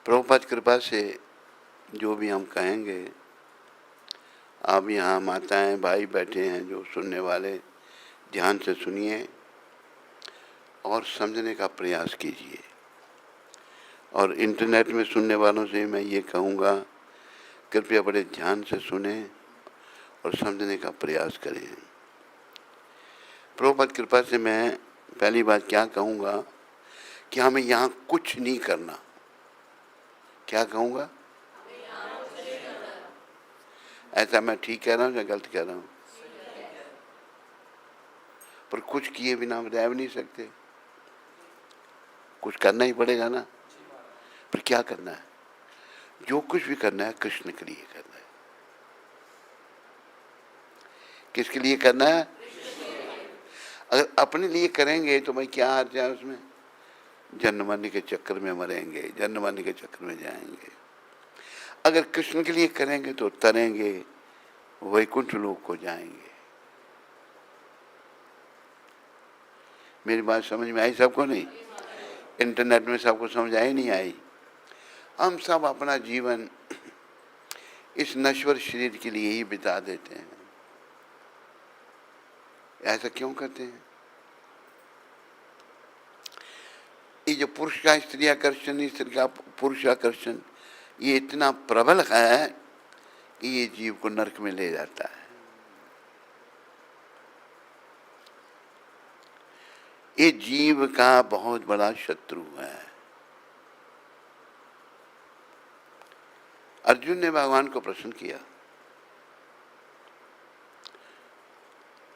प्रभुपाद कृपा से जो भी हम कहेंगे, आप यहाँ माताएं भाई बैठे हैं जो सुनने वाले, ध्यान से सुनिए और समझने का प्रयास कीजिए। और इंटरनेट में सुनने वालों से मैं ये कहूँगा, कृपया बड़े ध्यान से सुने और समझने का प्रयास करें। प्रभुपाद कृपा से मैं पहली बात क्या कहूँगा कि हमें यहाँ कुछ नहीं करना। क्या कहूँगा? ऐसा मैं ठीक कह रहा हूँ या गलत कह रहा हूँ? पर कुछ किए बिना हम रह भी नहीं सकते, कुछ करना ही पड़ेगा ना। पर क्या करना है? जो कुछ भी करना है कृष्ण के लिए करना है। किसके लिए करना है? अगर अपने लिए करेंगे तो भाई क्या अर्थ है उसमें? जन्म मरने के चक्कर में मरेंगे, जन्म मरने के चक्कर में जाएंगे। अगर कृष्ण के लिए करेंगे तो तरेंगे, वैकुंठ लोक को जाएंगे। मेरी बात समझ में आई सबको? नहीं, इंटरनेट में सबको समझ आई नहीं आई? हम सब अपना जीवन इस नश्वर शरीर के लिए ही बिता देते हैं। ऐसा क्यों करते हैं? ये जो पुरुष का स्त्री आकर्षण, स्त्री का पुरुष आकर्षण, ये इतना प्रबल है कि ये जीव को नरक में ले जाता है। ये जीव का बहुत बड़ा शत्रु है। अर्जुन ने भगवान को प्रश्न किया,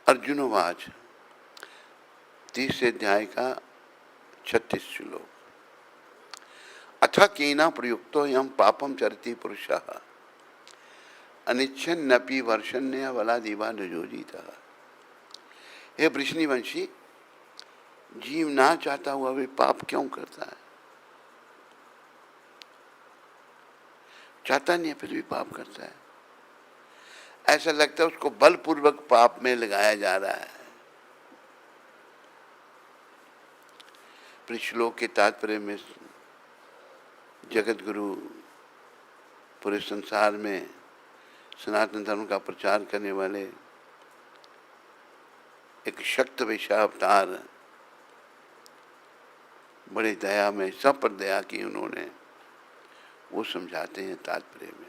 अर्जुनोवाच, 30 अध्याय का 36 श्लोक, अथ केना प्रयुक्तो यम पापम चरति पुरुषः अनिच्छन्नपि वर्षन्य बलादिवा नियोजितः। हे वृष्णिवंशी, जीव ना चाहता हुआ भी पाप क्यों करता है? चाहता नहीं है फिर भी पाप करता है। ऐसा लगता है उसको बलपूर्वक पाप में लगाया जा रहा है। श्लोक के तात्पर्य में जगत गुरु पूरे संसार में सनातन धर्म का प्रचार करने वाले एक शक्त विषा अवतार, बड़े दया में सब पर दया की उन्होंने, वो समझाते हैं तात्पर्य में।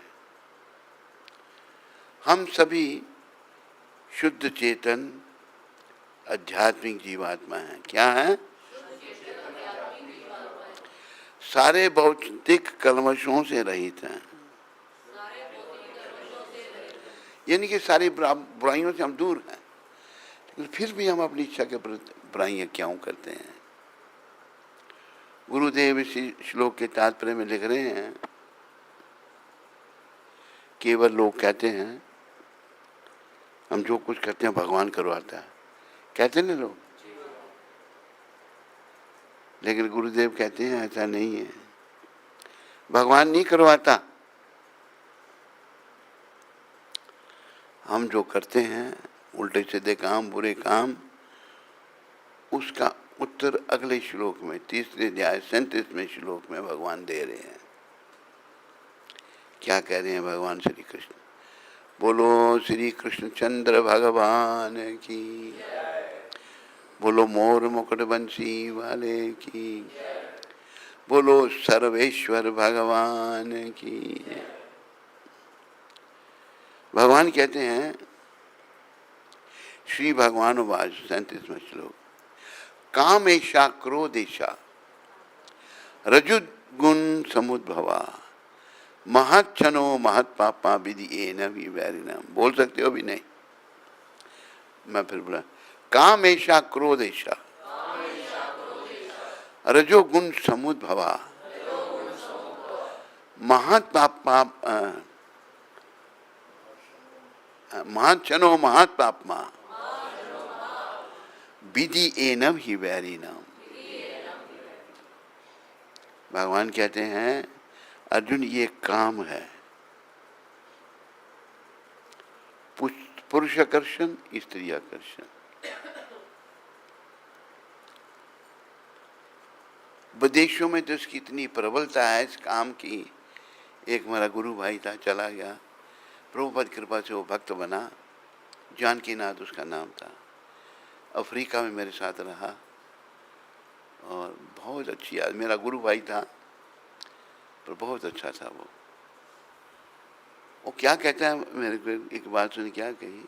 हम सभी शुद्ध चेतन आध्यात्मिक जीवात्मा हैं। क्या है? सारे भौतिक कलमशों से रहित हैं, यानी कि सारी बुराइयों से हम दूर हैं। लेकिन फिर भी हम अपनी इच्छा के प्रति बुराइयां क्यों करते हैं? गुरुदेव इस श्लोक के तात्पर्य में लिख रहे हैं, केवल लोग कहते हैं हम जो कुछ करते हैं भगवान करवाता है, कहते हैं लोग। लेकिन गुरुदेव कहते हैं ऐसा नहीं है, भगवान नहीं करवाता। हम जो करते हैं उल्टे सीधे काम, बुरे काम, उसका उत्तर अगले श्लोक में 30 अध्याय 37वें श्लोक में भगवान दे रहे हैं। क्या कह रहे हैं भगवान श्री कृष्ण? बोलो श्री कृष्ण चंद्र भगवान की, बोलो मोर मुकुट बंसी वाले की, बोलो सर्वेश्वर भगवान की। भगवान कहते हैं, श्री भगवान वाच 37वां श्लोक, कामेशा क्रोधेशा रजुगुण समुद्भवा महच्छनो महत्पापा विधि एन वैरिणम। बोल सकते हो भी नहीं? मैं फिर बोला, कामेशा क्रोधेशा रजोगुण समुद्भवा महत्पापा महच्छनो महत्पापमा विधि एनम ही वैरिणम। भगवान कहते हैं, अर्जुन ये काम है, पुरुष आकर्षण स्त्री आकर्षण। विदेशों में तो इसकी इतनी प्रबलता है इस काम की। एक मेरा गुरु भाई था, चला गया, प्रभुपाद कृपा से वो भक्त बना, जानकीनाथ उसका नाम था। अफ्रीका में मेरे साथ रहा और बहुत अच्छी आदमी, मेरा गुरु भाई था पर बहुत अच्छा था वो क्या कहता है मेरे को, एक बात सुनी, क्या कही,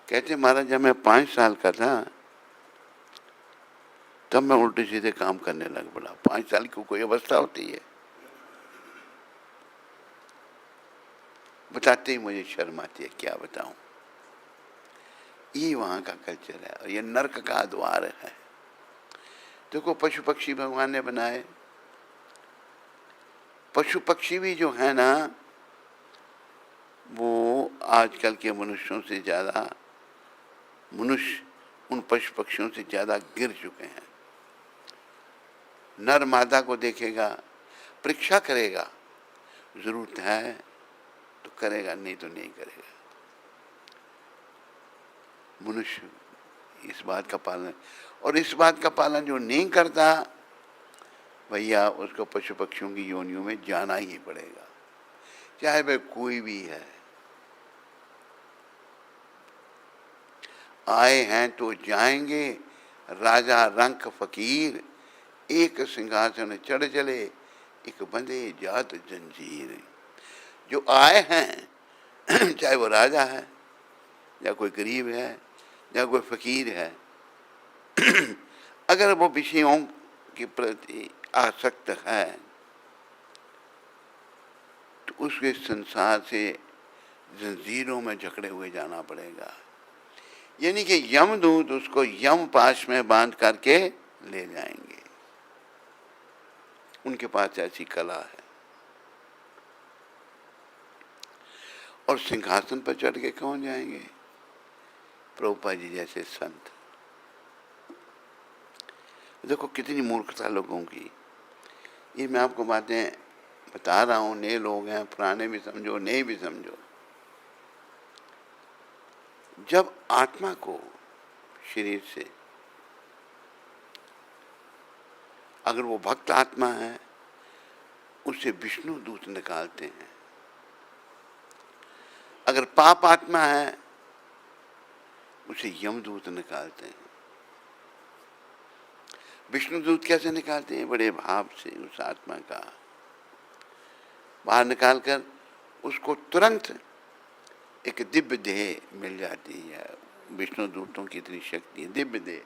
कहते महाराज जब मैं 5 साल का था तब मैं उल्टे सीधे काम करने लग पड़ा। 5 साल की कोई अवस्था होती है, बताते ही मुझे शर्म आती है, क्या बताऊं। ये वहां का कल्चर है और ये नर्क का द्वार है। देखो पशु पक्षी भगवान ने बनाए, पशु पक्षी भी जो है ना वो आजकल के मनुष्यों से ज़्यादा, मनुष्य उन पशु पक्षियों से ज़्यादा गिर चुके हैं। नर मादा को देखेगा, परीक्षा करेगा, जरूरत है तो करेगा, नहीं तो नहीं करेगा। मनुष्य इस बात का पालन, और इस बात का पालन जो नहीं करता भैया उसको पशु पक्षियों की योनियों में जाना ही पड़ेगा, चाहे वह कोई भी है। आए हैं तो जाएंगे, राजा रंक फकीर, एक सिंहासन चढ़ चले, एक बंधे जात जंजीर। जो आए हैं चाहे वो राजा है या कोई गरीब है या कोई फकीर है, अगर वो विषयों के प्रति आसक्त है तो उसके संसार से जंजीरों में जकड़े हुए जाना पड़ेगा। यानी कि यमदूत उसको यम पाश में बांध करके ले जाएंगे। उनके पास ऐसी कला है। और सिंहासन पर चढ़ के कौन जाएंगे? प्रभुपाद जी जैसे संत। देखो कितनी मूर्खता लोगों की। ये मैं आपको बातें बता रहा हूँ, नए लोग हैं, पुराने भी समझो, नए भी समझो। जब आत्मा को शरीर से, अगर वो भक्त आत्मा है, उसे विष्णु दूत निकालते हैं। अगर पाप आत्मा है उसे यमदूत निकालते हैं। विष्णु दूत कैसे निकालते हैं? बड़े भाव से उस आत्मा का बाहर निकालकर उसको तुरंत एक दिव्य देह मिल जाती है। विष्णु दूतों की इतनी शक्ति है। दिव्य देह,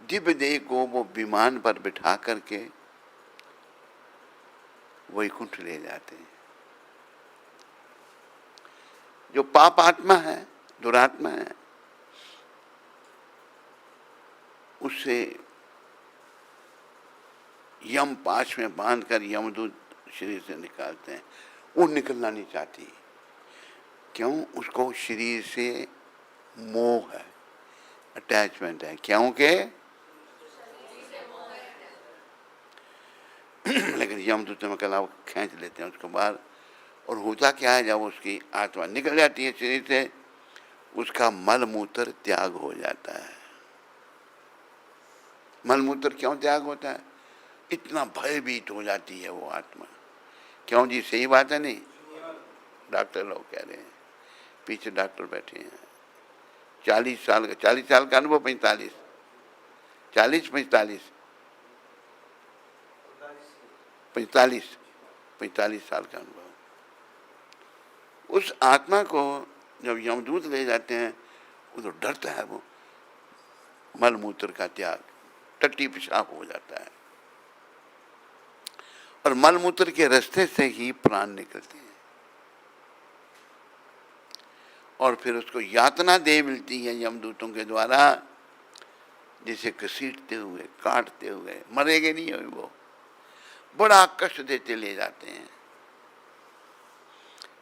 दिव्य देह को वो विमान पर बिठा करके वैकुंठ ले जाते हैं। जो पाप आत्मा है, दुरात्मा है, उससे यम पाश में बांधकर यमदूत शरीर से निकालते हैं। वो निकलना नहीं चाहती। क्यों? उसको शरीर से मोह है, अटैचमेंट है। क्योंकि लेकिन यमदूत में कला खींच लेते हैं उसको बाहर। और होता क्या है, जब उसकी आत्मा निकल जाती है शरीर से, उसका मल मूत्र त्याग हो जाता है। मल मूत्र क्यों त्याग होता है? इतना भयभीत हो जाती है वो आत्मा। क्यों जी? सही बात है नहीं? डॉक्टर लोग कह रहे हैं, पीछे डॉक्टर बैठे हैं, 40 साल का अनुभव, 45 साल का अनुभव। उस आत्मा को जब यमदूत ले जाते हैं, वो तो डरता है, वो मल मूत्र का त्याग, टट्टी पेशाब हो जाता है। और मल मूत्र के रास्ते से ही प्राण निकलते हैं। और फिर उसको यातना दे मिलती है यमदूतों के द्वारा, जिसे घसीटते हुए, काटते हुए, मरेंगे नहीं वो, बड़ा कष्ट देते ले जाते हैं।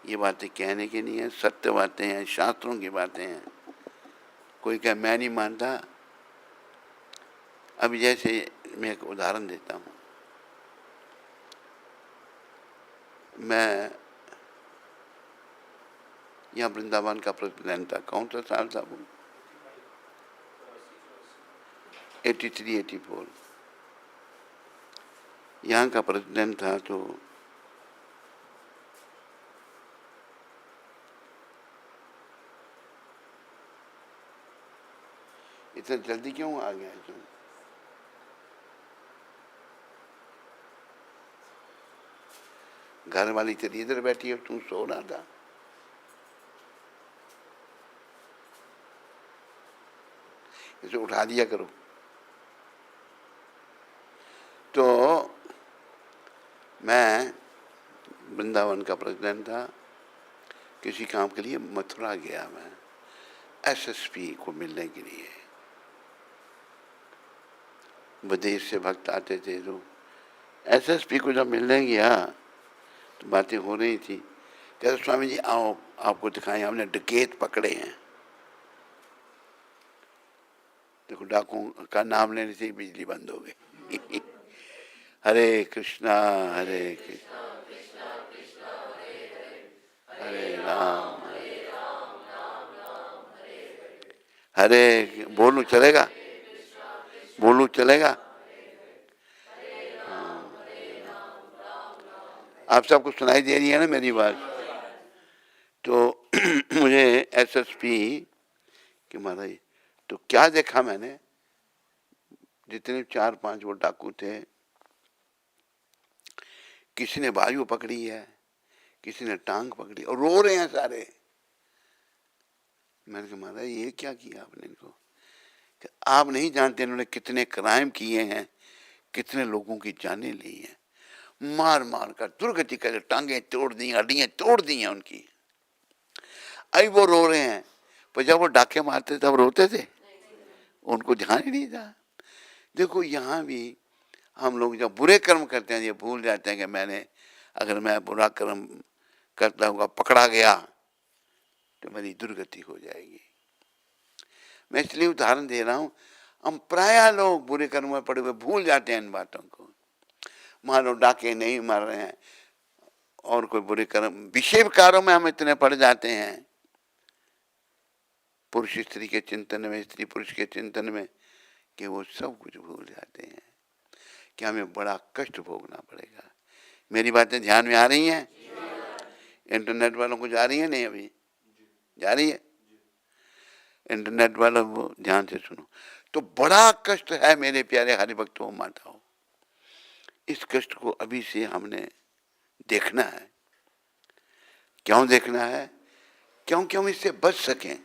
ये बातें कहने की नहीं है, सत्य बातें हैं, शास्त्रों की बातें हैं। कोई कहे मैं नहीं मानता। अभी जैसे मैं एक उदाहरण देता हूँ। मैं यहाँ वृंदावन का प्रेसिडेंट था। कौन सा साल था वो? 83-84। यहाँ का प्रेसिडेंट था तो इतना जल्दी क्यों आ गया तुम? घर वाली तेरी इधर बैठी है, तू सो रहा था। इसे उठा दिया करो। तो मैं वृंदावन का प्रेसिडेंट था, किसी काम के लिए मथुरा गया मैं एसएसपी को मिलने के लिए। विदेश से भक्त आते थे, तो एसएसपी को जब मिलने गया तो बातें हो रही थी। कहते स्वामी जी आओ आपको दिखाएं, हमने डकैत पकड़े हैं। देखो डाकू का नाम लेने से ही बिजली बंद हो गई। हरे कृष्णा हरे हरे राम हरे। बोलू चलेगा? बोलू चलेगा? आप सबको सुनाई दे रही है ना मेरी बात? तो मुझे एसएसपी कि महाराज, तो क्या देखा मैंने, जितने 4-5 वो डाकू थे, किसी ने बाजू पकड़ी है, किसी ने टांग पकड़ी और रो रहे हैं सारे। मैंने कहा महाराज ये क्या किया आपने इनको? आप नहीं जानते इन्होंने कितने क्राइम किए हैं, कितने लोगों की जानें ली हैं, मार मार कर दुर्गति कर, टांगे तोड़ दी, हड्डियां तोड़ दी हैं उनकी। अभी वो रो रहे हैं, पर जब वो डाके मारते तब रोते थे? उनको ध्यान ही नहीं था। देखो यहाँ भी हम लोग जब बुरे कर्म करते हैं ये भूल जाते हैं कि मैंने, अगर मैं बुरा कर्म करता हुआ पकड़ा गया तो मेरी दुर्गति हो जाएगी। मैं इसलिए उदाहरण दे रहा हूँ, हम प्रायः लोग बुरे कर्म में पड़े हुए भूल जाते हैं इन बातों को। मान लो डाके नहीं मार रहे हैं और कोई बुरे कर्म, विषय कारों में हम इतने पड़ जाते हैं, पुरुष स्त्री के चिंतन में, स्त्री पुरुष के चिंतन में, कि वो सब कुछ भूल जाते हैं कि हमें बड़ा कष्ट भोगना पड़ेगा। मेरी बातें ध्यान में आ रही हैं? इंटरनेट वालों को जा रही है? नहीं अभी जा रही है? इंटरनेट वालों को ध्यान से सुनो। तो बड़ा कष्ट है मेरे प्यारे हरिभक्तों माताओं, इस कष्ट को अभी से हमने देखना है। क्यों देखना है? क्योंकि हम इससे बच सकें,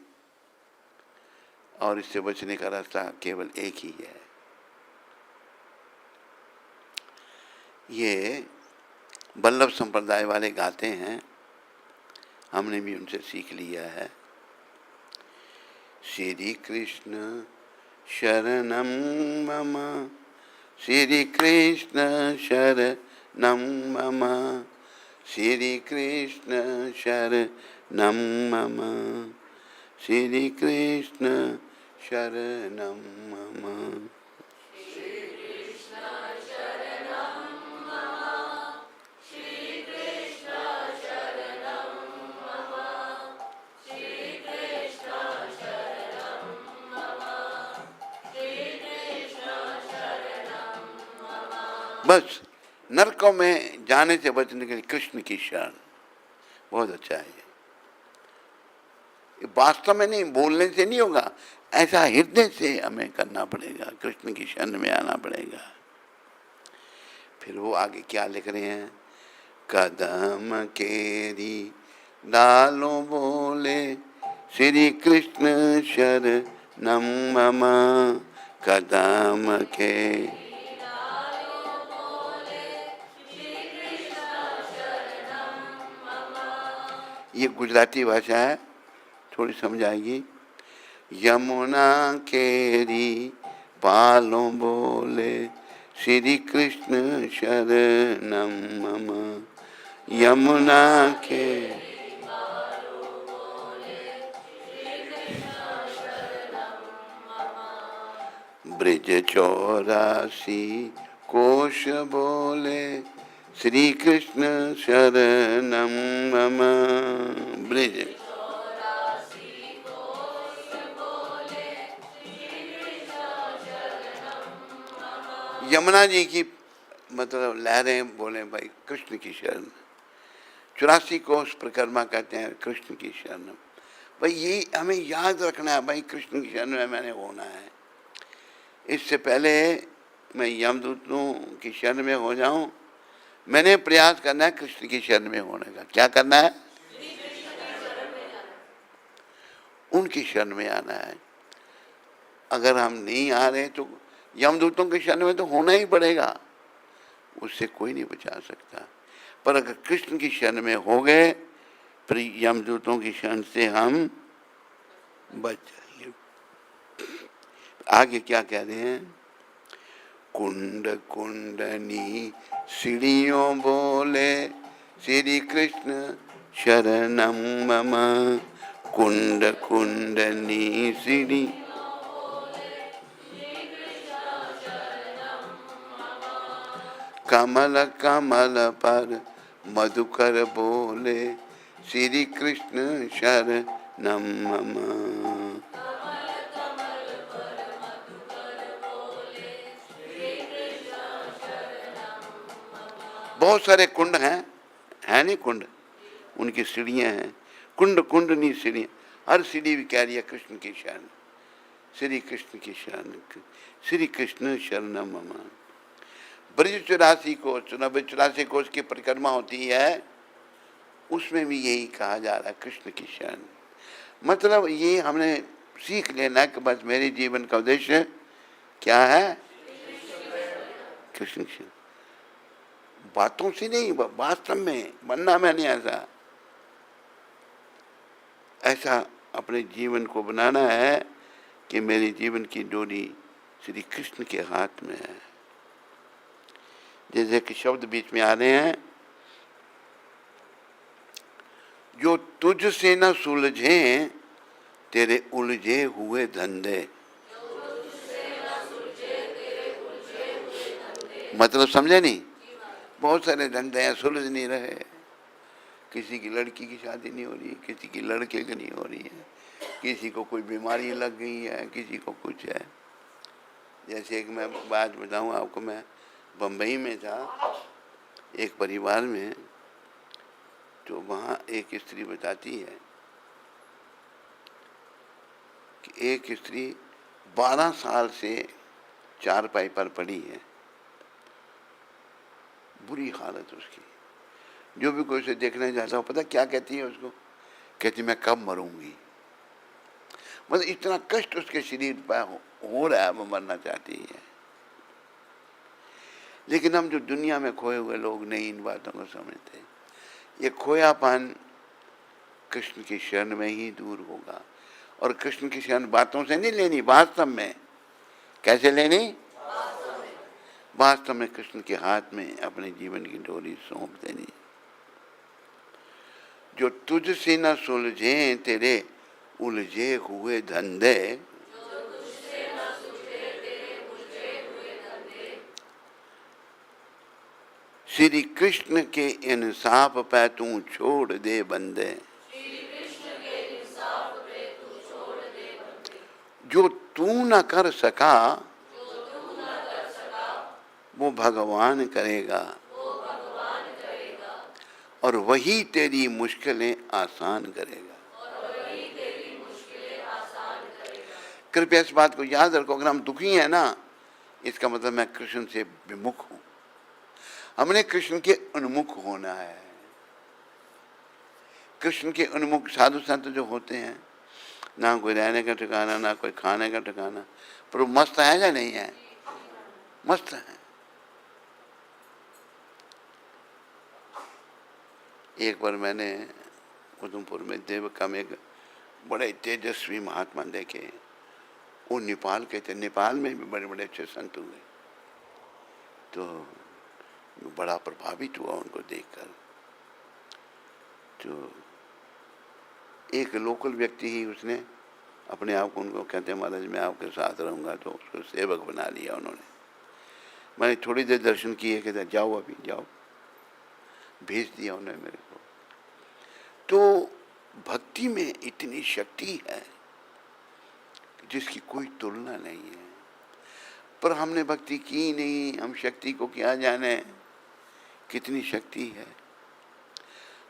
और इससे बचने का रास्ता केवल एक ही है। ये वल्लभ संप्रदाय वाले गाते हैं, हमने भी उनसे सीख लिया है। श्री कृष्ण शरणम मम, श्री कृष्ण शरणम मम, श्री कृष्ण शरणम मम, श्री कृष्ण शरणम मम। बस नरकों में जाने से बचने के लिए कृष्ण की शरण, बहुत अच्छा है। ये वास्तव में नहीं, बोलने से नहीं होगा, ऐसा हृदय से हमें करना पड़ेगा, कृष्ण की शरण में आना पड़ेगा। फिर वो आगे क्या लिख रहे हैं? कदम केरी डालो बोले, श्री कृष्ण शरणम मम, कदम के। ये गुजराती भाषा है, थोड़ी समझ आएगी। यमुना केरी पालो बोले, श्री कृष्ण शरणम मम, यमुना के। ब्रिज 84 कोश बोले, श्री कृष्ण शरणम मम। ब्रिज यमुना जी की मतलब लहरें बोले भाई कृष्ण की शरण, 84 कोस परिक्रमा कहते हैं कृष्ण की शरण। भाई ये हमें याद रखना है, भाई कृष्ण की शरण में मैंने होना है। इससे पहले मैं यमदूतों की शरण में हो जाऊं, मैंने प्रयास करना है कृष्ण की शरण में होने का। क्या करना है? उनकी शरण में आना है। अगर हम नहीं आ रहे तो यमदूतों की शरण में तो होना ही पड़ेगा, उससे कोई नहीं बचा सकता। पर अगर कृष्ण की शरण में हो गए फिर यमदूतों की शरण से हम बच जाएंगे। आगे क्या कह रहे हैं? कुंड कुंडनी सीढ़ियों बोले श्री कृष्ण शरणम मम। कुंड कुंडनी सीढ़ी कमल कमल पर मधुकर बोले श्री कृष्ण शरणम मम। बहुत सारे कुंड हैं, है नहीं कुंड, उनकी सीढ़ियां हैं। कुंड कुंड नहीं सीढ़ियां, हर सीढ़ी भी कह रही है कृष्ण की शरण, श्री कृष्ण की शरण, श्री कृष्ण शरणम मम। ब्रज 84 कोस, 84 कोस की परिक्रमा होती है, उसमें भी यही कहा जा रहा है कृष्ण की शरण। मतलब ये हमने सीख लेना कि बस मेरे जीवन का उद्देश्य क्या है? कृष्ण की शरण। बातों से नहीं, वास्तव में बनना मैंने ऐसा अपने जीवन को बनाना है कि मेरे जीवन की डोरी श्री कृष्ण के हाथ में है। जैसे कि शब्द बीच में आ रहे हैं, जो तुझसे न सुलझे तेरे उलझे हुए धंधे। मतलब समझे नहीं? बहुत सारे धंधे हैं, सुलझ नहीं रहे। किसी की लड़की की शादी नहीं हो रही, किसी की लड़के की नहीं हो रही है, किसी को कोई बीमारी लग गई है, किसी को कुछ है। जैसे एक मैं बात बताऊं आपको, मैं बम्बई में था एक परिवार में, तो वहाँ एक स्त्री बताती है कि एक स्त्री 12 साल से चारपाई पर पड़ी है, बुरी हालत उसकी। जो भी कोई उसे देखने जाता हो, पता क्या कहती है उसको? कहती मैं कब मरूंगी। मतलब इतना कष्ट उसके शरीर पर हो रहा है, वो मरना चाहती है। लेकिन हम जो दुनिया में खोए हुए लोग नहीं इन बातों को समझते। ये खोयापन कृष्ण की शरण में ही दूर होगा। और कृष्ण की शरण बातों से नहीं लेनी, वास्तव में। कैसे लेनी? वास्तव में कृष्ण के हाथ में अपने जीवन की डोरी सौंप देनी। जो तुझसे न सुलझे तेरे उलझे हुए धंधे, श्री कृष्ण के इंसाफ पे तू छोड़ दे बंदे। जो तू न कर सका वो भगवान करेगा, और वही तेरी मुश्किलें आसान करेगा। कृपया इस बात को याद रखो, अगर हम दुखी हैं ना, इसका मतलब मैं कृष्ण से विमुख हूं। हमने कृष्ण के उन्मुख होना है। कृष्ण के उन्मुख साधु संत जो होते हैं, ना कोई रहने का ठिकाना, ना कोई खाने का ठिकाना, पर वो मस्त है या नहीं है? मस्त है। एक बार मैंने उधमपुर में देवका में एक बड़े तेजस्वी महात्मा देखे। वो नेपाल के थे, नेपाल में भी बड़े बड़े अच्छे संत हुए। तो बड़ा प्रभावित हुआ उनको देखकर। तो एक लोकल व्यक्ति ही उसने अपने आप को, उनको कहते हैं महाराज मैं आपके साथ रहूँगा, तो उसको सेवक बना लिया उन्होंने। मैंने थोड़ी देर दर्शन किए, कहते जाओ अभी जाओ, भेज दिया उन्होंने मेरे को। तो भक्ति में इतनी शक्ति है जिसकी कोई तुलना नहीं है। पर हमने भक्ति की नहीं, हम शक्ति को क्या जाने, कितनी शक्ति है।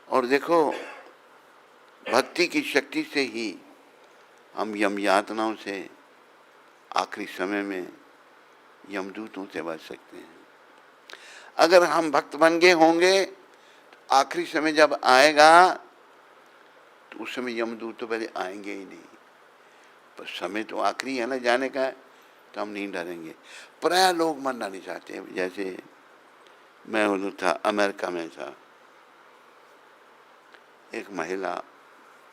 और देखो, भक्ति की शक्ति से ही हम यम यातनाओं से आखिरी समय में यमदूतों से बच सकते हैं। अगर हम भक्त बन गए होंगे तो आखिरी समय जब आएगा तो उस समय यमदूत तो पहले आएंगे ही नहीं, पर समय तो आखिरी है ना जाने का है, तो हम नहीं डरेंगे। प्राय लोग मरना नहीं चाहते। जैसे मैं उधर था, अमेरिका में था, एक महिला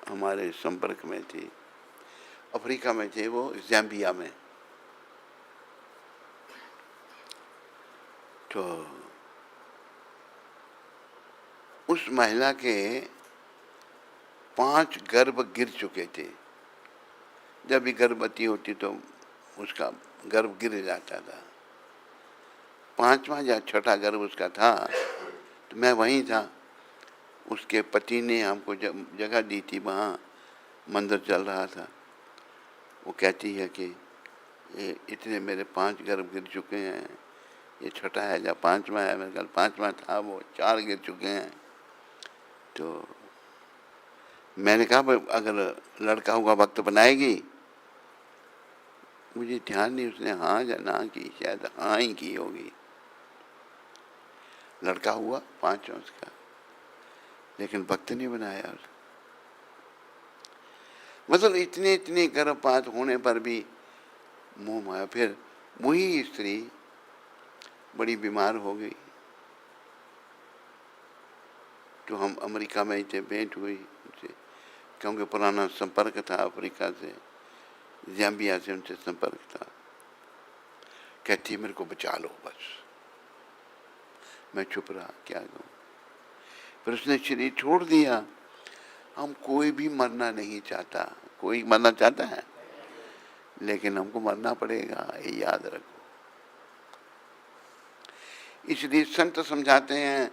हमारे संपर्क में थी, अफ्रीका में थे वो, ज़ैम्बिया में। तो उस महिला के 5 गर्भ गिर चुके थे। जब भी गर्भवती होती तो उसका गर्भ गिर जाता था। 5वां या 6ठा गर्भ उसका था। तो मैं वहीं था, उसके पति ने हमको जगह दी थी, वहाँ मंदिर चल रहा था। वो कहती है कि ये इतने मेरे 5 गर्भ गिर चुके हैं, ये 6ठा है या 5वां है, मेरे ख्याल 5वां था, वो 4 गिर चुके हैं। तो मैंने कहा अगर लड़का हुआ भक्त बनाएगी? मुझे ध्यान नहीं, उसने हाँ या ना की, शायद हाँ ही की होगी। लड़का हुआ 5वां उसका, लेकिन भक्त नहीं बनाया उसने। मतलब इतने इतने गर्भपात होने पर भी मोह माया। फिर वही स्त्री बड़ी बीमार हो गई, तो हम अमेरिका में ही थे, भेंट हुई उनसे, क्योंकि पुराना संपर्क था अफ्रीका से, ज़ैम्बिया से उनसे संपर्क था। कहती मेरे को बचा लो बस। मैं चुप रहा, क्या कहूँ। फिर उसने शरीर छोड़ दिया। हम कोई भी मरना नहीं चाहता, कोई मरना चाहता है, लेकिन हमको मरना पड़ेगा, ये याद रखो। इसलिए संत समझाते हैं,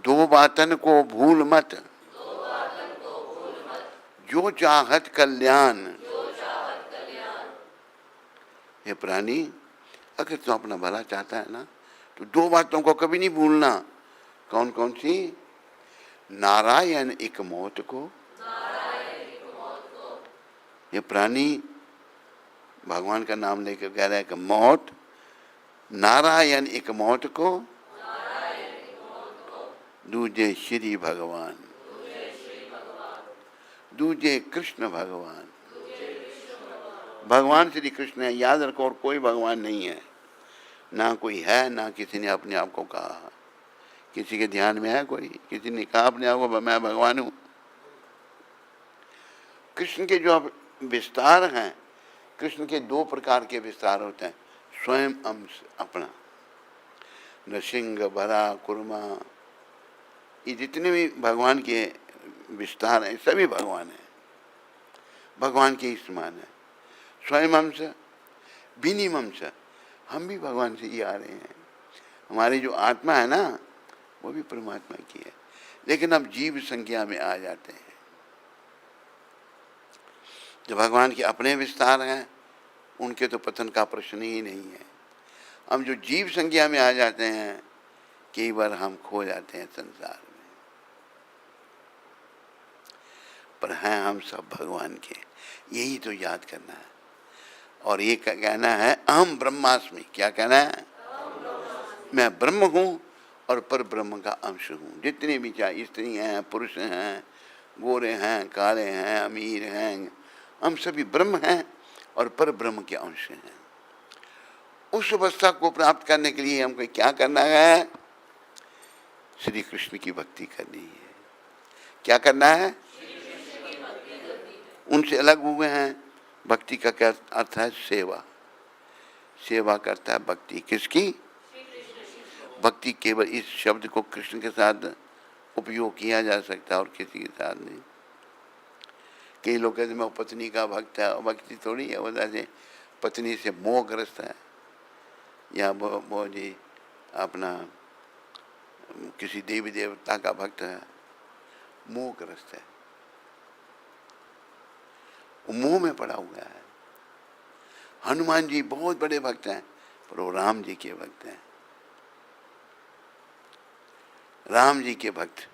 2 बातन को भूल मत, जो चाहत कल्याण। ये प्राणी, अगर तू अपना भला चाहता है ना, तो 2 बातों को कभी नहीं भूलना। कौन कौन सी? नारायण एक मौत को। ये प्राणी भगवान का नाम लेकर कह रहा है कि मौत, नारायण एक मौत को, दूजे श्री भगवान, दूजे कृष्ण भगवान। भगवान श्री कृष्ण है, याद रखो, और कोई भगवान नहीं है, ना कोई है, ना किसी ने अपने आप को कहा। किसी के ध्यान में है कोई? किसी ने कहा अपने आप को मैं भगवान हूँ? कृष्ण के जो विस्तार हैं, कृष्ण के 2 प्रकार के विस्तार होते हैं। स्वयं अंश अपना, नृसिंह, बरा, कुर्मा, ये जितने भी भगवान के विस्तार हैं सभी भगवान हैं, भगवान के ही समान है। स्वयं अंश, विनिम अंश, हम भी भगवान से ही आ रहे हैं। हमारी जो आत्मा है ना, वो भी परमात्मा की है, लेकिन अब जीव संज्ञा में आ जाते हैं। जो भगवान के अपने विस्तार हैं, उनके तो पतन का प्रश्न ही नहीं है। हम जो जीव संज्ञा में आ जाते हैं, कई बार हम खो जाते हैं संसार में। पर हैं हम सब भगवान के, यही तो याद करना है। और ये कहना है अहम ब्रह्मास्मि। क्या कहना है? मैं ब्रह्म हूँ और पर ब्रह्म का अंश हूँ। जितने भी चाहे स्त्री हैं, पुरुष हैं, गोरे हैं, काले हैं, अमीर हैं, हम सभी ब्रह्म हैं और पर ब्रह्म के अंश हैं। उस अवस्था को प्राप्त करने के लिए हमको क्या करना है? श्री कृष्ण की भक्ति करनी है। क्या करना है? उनसे अलग हुए हैं। भक्ति का क्या अर्थ है? सेवा। सेवा करता है भक्ति। किसकी? भक्ति केवल इस शब्द को कृष्ण के साथ उपयोग किया जा सकता है और किसी के साथ नहीं। कई लोग कहते मैं पत्नी का भक्त है, भक्ति थोड़ी है। वो जैसे पत्नी से मोहग्रस्त है, या वो जी अपना किसी देवी देवता का भक्त है, मोहग्रस्त है, वो मोह में पड़ा हुआ है। हनुमान जी बहुत बड़े भक्त हैं, पर वो राम जी के भक्त हैं, राम जी के भक्त।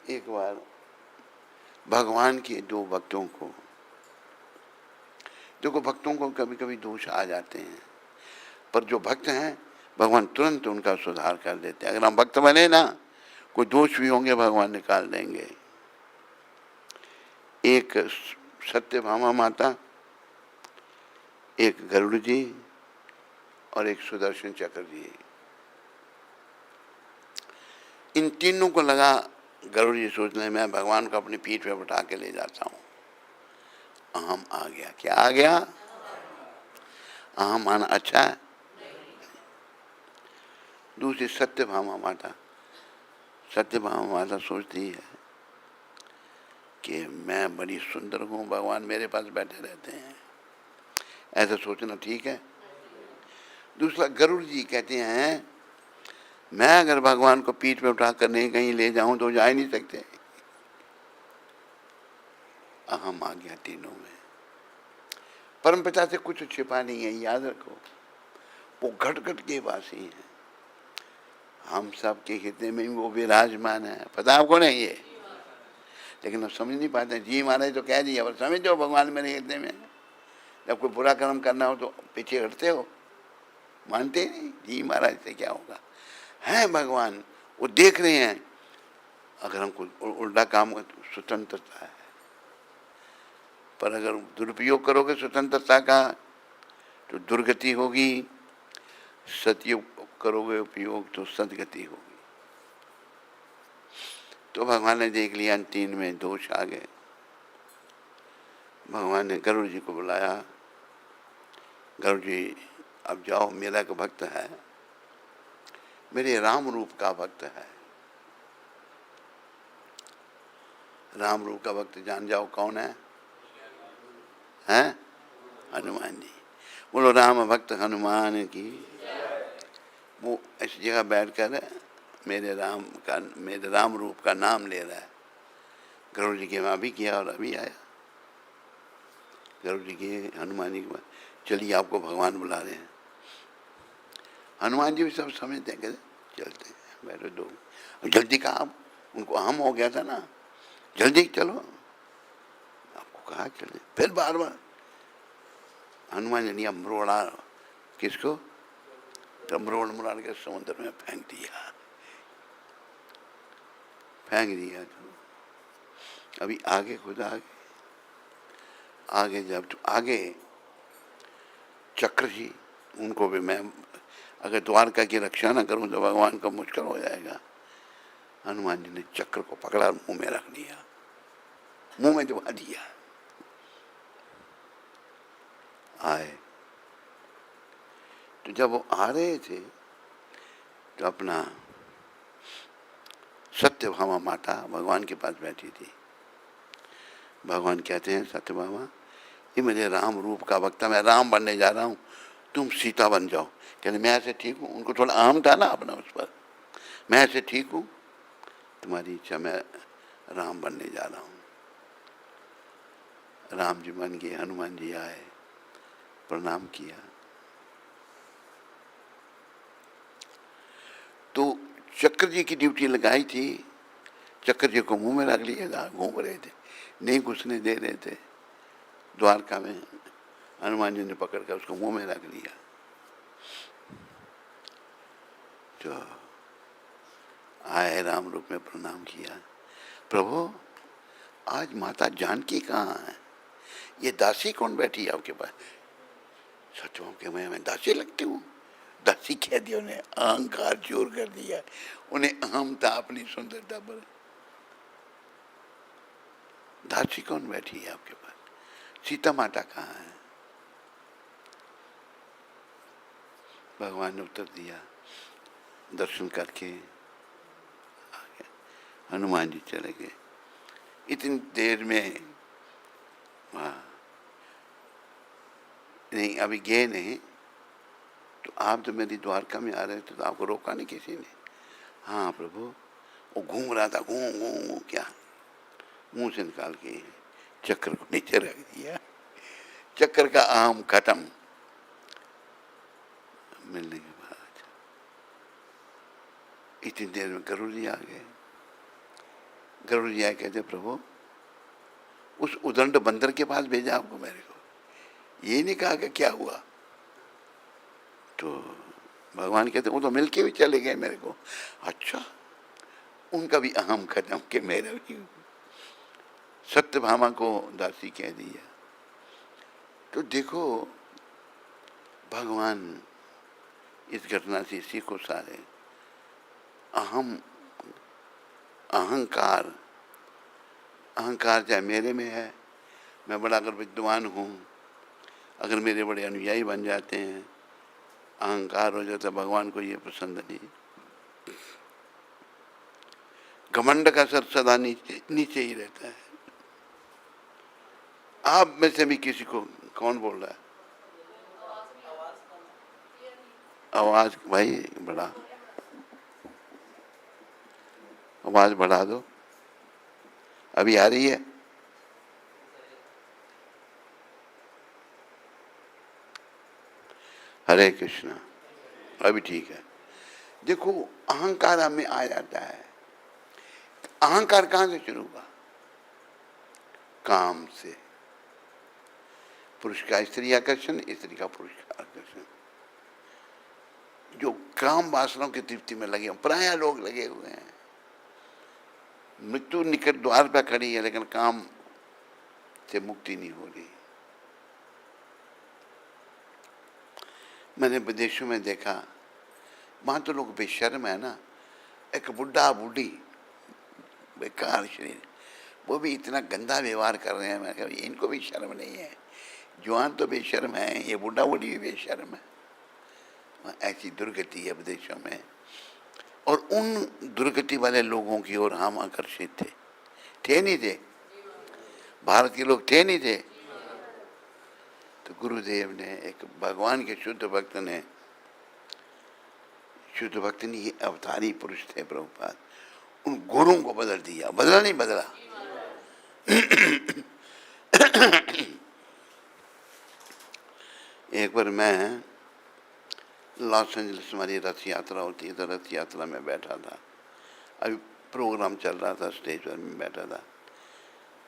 एक बार भगवान के दो भक्तों को, देखो भक्तों को कभी कभी दोष आ जाते हैं, पर जो भक्त हैं भगवान तुरंत उनका सुधार कर देते हैं। अगर हम भक्त बने ना, कोई दोष भी होंगे भगवान निकाल देंगे। एक सत्यभामा माता, एक गरुड़ जी और एक सुदर्शन चक्र जी, इन तीनों को लगा गरुड़ जी सोचने में भगवान को अपनी पीठ पे बैठा के ले जाता हूँ। अहम आ गया। क्या आ गया? अहम माना अच्छा है। दूसरी सत्यभामा माता, सत्यभामा माता सोचती है कि मैं बड़ी सुंदर हूँ, भगवान मेरे पास बैठे रहते हैं, ऐसा सोचना ठीक है। दूसरा गरुड़ जी कहते हैं मैं अगर भगवान को पीठ पे उठा कर नहीं कहीं ले जाऊं तो जा ही नहीं सकते। अहम आ गया तीनों में। परमपिता से कुछ छिपा नहीं है, याद रखो, वो घट घट के वासी हैं, हम सब के हृदय में वो विराजमान है। पता आपको नहीं ये, लेकिन हम समझ नहीं पाते। जी महाराज तो कह दिया, पर समझ जाओ भगवान मेरे हृदय में। जब कोई बुरा कर्म करना हो तो पीछे हटते हो, मानते नहीं। जी महाराज से क्या होगा, है भगवान, वो देख रहे हैं। अगर हमको उल्टा काम हो तो स्वतंत्रता है, पर अगर दुरुपयोग करोगे स्वतंत्रता का तो दुर्गति होगी, सतयोग करोगे उपयोग तो सदगति होगी। तो भगवान ने देख लिया तीन में दोष आ गए। भगवान ने गरुड़ जी को बुलाया, गरुड़ जी अब जाओ, मेरा का भक्त है, मेरे राम रूप का भक्त है। राम रूप का भक्त जान जाओ कौन है? हैं? हनुमान जी। बोलो राम भक्त हनुमान की। वो इस जगह बैठकर मेरे राम रूप का नाम ले रहा है। गरुड़ जी के वहाँ भी किया और अभी आया। गरुड़ जी के हनुमान जी के बाद चलिए आपको भगवान बुला रहे हैं। हनुमान जी भी सब समझते हैं, कहते चलते हैं, बैठो दो। जल्दी कहा, आप उनको अहम हो गया था ना, जल्दी चलो, आपको कहा चले। फिर बार बार हनुमान जी ने मरोड़ा, किसको? तो मरोड़ मरोड़ के समुद्र में फेंक दिया, फेंक दिया। तो अभी आगे खुद आगे जब तो आगे चक्र जी, उनको भी मैं अगर द्वारका की रक्षा ना करूं तो भगवान को मुश्किल हो जाएगा। हनुमान जी ने चक्र को पकड़ा और मुंह में रख दिया, मुंह में दबा दिया। आए तो जब वो आ रहे थे तो अपना सत्यभामा माता भगवान के पास बैठी थी। भगवान कहते हैं सत्यभामा, ये मेरे राम रूप का भक्त है, मैं राम बनने जा रहा हूँ, तुम सीता बन जाओ। कहते मैं ऐसे ठीक हूँ, उनको थोड़ा अहम था ना अपना उस पर, मैं ऐसे ठीक हूँ, तुम्हारी इच्छा, मैं राम बनने जा रहा हूँ। राम जी बन गए। हनुमान जी आए, प्रणाम किया। तो चक्र जी की ड्यूटी लगाई थी, चक्र जी को मुंह में रख लिया, घूम रहे थे, नहीं घुसने दे रहे थे द्वारका में। हनुमान जी ने पकड़ कर उसको मुंह में रख लिया। तो आए, राम रूप में प्रणाम किया। प्रभु आज माता जानकी कहाँ है? ये दासी कौन बैठी है आपके पास? सच हो कि मैं दासी लगती हूँ? दासी कह दिया, उन्हें अहंकार चोर कर दिया, उन्हें अहम था अपनी सुंदरता पर। दासी कौन बैठी है आपके पास? सीता माता कहाँ है? भगवान ने उत्तर दिया, दर्शन करके आ गए। हनुमान जी चले गए। इतनी देर में नहीं, अभी गए नहीं, तो आप तो मेरी द्वारका में आ रहे थे तो आपको रोका नहीं किसी ने? हाँ प्रभु, वो घूम रहा था, घूम घूम घूम, क्या मुंह से निकाल के चक्र को नीचे रख दिया। चक्कर का अहम खत्म। मिलने के बाद इतनी देर में गरुड़ जी आ गए। गरुड़ जी आए, कहते प्रभु उस उदंड बंदर के पास भेजा आपको मेरे को, ये नहीं कहा कि क्या हुआ। तो भगवान कहते वो तो मिलके भी चले गए मेरे को। अच्छा, उनका भी अहम खत्म कि मेरा भी। सत्यभामा को दासी कह दिया। तो देखो भगवान इस घटना से सीखो सारे। अहम अहंकार अहंकार चाहे मेरे में है, मैं बड़ा अगर विद्वान हूँ, अगर मेरे बड़े अनुयायी बन जाते हैं, अहंकार हो जाता, भगवान को ये पसंद नहीं। घमंड का सर सदा नीचे नीचे ही रहता है। आप में से भी किसी को, कौन बोल रहा है? आवाज भाई बढ़ा, आवाज बढ़ा दो। अभी आ रही है? हरे कृष्णा। अभी ठीक है। देखो अहंकार हमें आ जाता है। अहंकार कहां से शुरू हुआ? काम से। पुरुष का स्त्री आकर्षण, स्त्री का पुरुष का आकर्षण। जो काम वासनाओं की तृप्ति में लगे, प्राय लोग लगे हुए हैं। मृत्यु निकट द्वार पर खड़ी है, लेकिन काम से मुक्ति नहीं हो रही। मैंने विदेशों में देखा, वहां तो लोग बेशर्म है ना। एक बुढ़ा बूढ़ी बेकार शरीर, वो भी इतना गंदा व्यवहार कर रहे हैं। मैं कहा इनको भी शर्म नहीं है। जवान तो बेशर्म है, ये बुढ़ा बूढ़ी भी बेशर्म है। ऐसी दुर्गति है विदेशों में। और उन दुर्गति वाले लोगों की ओर हम आकर्षित थे नहीं थे? भारत के लोग थे नहीं थे? तो गुरुदेव ने, एक भगवान के शुद्ध भक्त ने, शुद्ध भक्त नहीं, ये अवतारी पुरुष थे प्रभुपाद, उन गुरुओं को बदल दिया। बदला नहीं बदला? एक बार मैं लॉस एंजलिस, हमारी रथ यात्रा होती है, तो रथ यात्रा में बैठा था। अभी प्रोग्राम चल रहा था, स्टेज पर मैं बैठा था।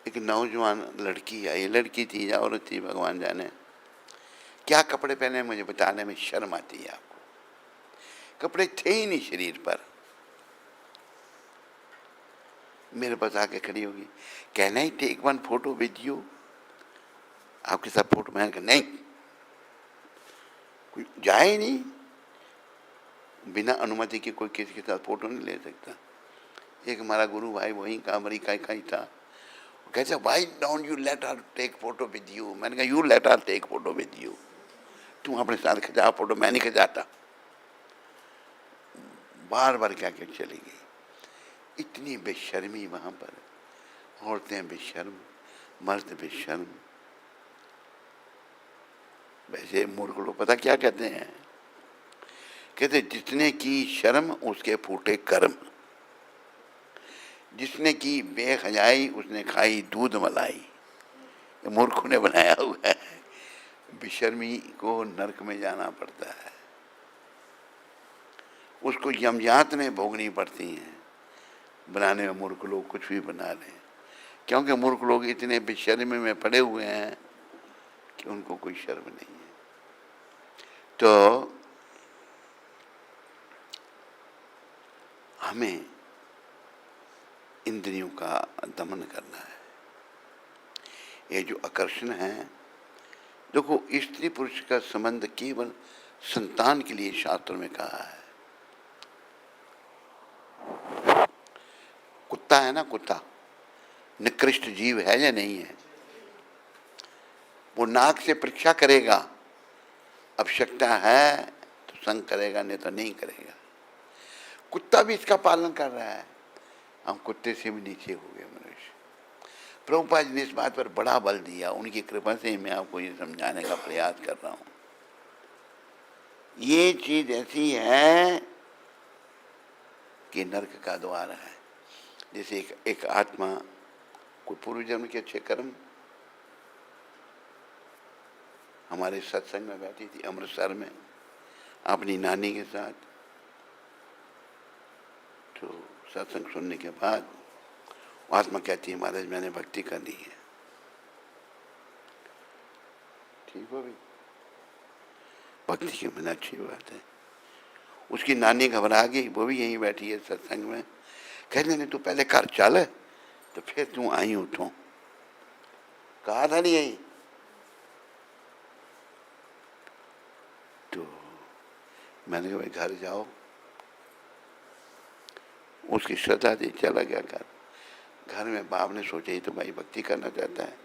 एक नौजवान लड़की आई, लड़की थी या औरत थी, भगवान जाने। क्या कपड़े पहने मुझे बताने में शर्म आती है आपको। कपड़े थे ही नहीं शरीर पर। मेरे पास आके खड़ी होगी, कहना ही take one photo with you, आपके साथ फोटो। मैंने कहा नहीं, कोई जाए नहीं, बिना अनुमति के कोई किसी के साथ फोटो नहीं ले सकता। एक हमारा गुरु भाई वहीं का अमेरिका का ही था, कहते why don't you let her take photo with you. मैंने कहा you let her take photo with you. तुम अपने साथ खिंचा फोटो, मैं नहीं खिंचाता। बार बार क्या क्या चली गई। इतनी बेशर्मी वहां पर। औरतें बेशर्म, मर्द बेशर्म। वैसे मूर्ख लोग पता क्या कहते हैं? कहते जितने की शर्म उसके फूटे कर्म, जिसने की बेहयाई उसने खाई दूध मलाई। मूर्खों ने बनाया हुआ है। बेशर्मी को नरक में जाना पड़ता है, उसको यमयातनें भोगनी पड़ती हैं। बनाने में मूर्ख लोग कुछ भी बना लें, क्योंकि मूर्ख लोग इतने बेशर्मी में पड़े हुए हैं कि उनको कोई शर्म नहीं है। तो हमें इंद्रियों का दमन करना है। ये जो आकर्षण है, देखो स्त्री पुरुष का संबंध केवल संतान के लिए शास्त्र में कहा है। कुत्ता है ना, कुत्ता निकृष्ट जीव है या नहीं है? वो नाक से परीक्षा करेगा, आवश्यकता है तो संग करेगा, नहीं तो नहीं करेगा। कुत्ता भी इसका पालन कर रहा है। हम कुत्ते से भी नीचे हो गए मनुष्य। प्रभुपाद जी ने इस बात पर बड़ा बल दिया। उनकी कृपा से मैं आपको ये समझाने का प्रयास कर रहा हूँ। ये चीज ऐसी है कि नरक का द्वार है। जैसे एक आत्मा कोई पूर्व जन्म के अच्छे कर्म, हमारे सत्संग में बैठी थी अमृतसर में अपनी नानी के साथ। तो सत्संग सुनने के बाद आत्मा कहती है महाराज मैंने भक्ति करनी है। ठीक हो भी भक्ति के बिना अच्छी बात है। उसकी नानी घबरा गई, वो भी यहीं बैठी है सत्संग में। कहने नहीं तू पहले घर चल तो फिर तू आई उठो। कहा था नहीं यही। तो मैंने कहा भाई घर जाओ। उसकी श्रद्धा थी, चला गया घर। घर में बाप ने सोचा ही तो भाई भक्ति करना चाहता है।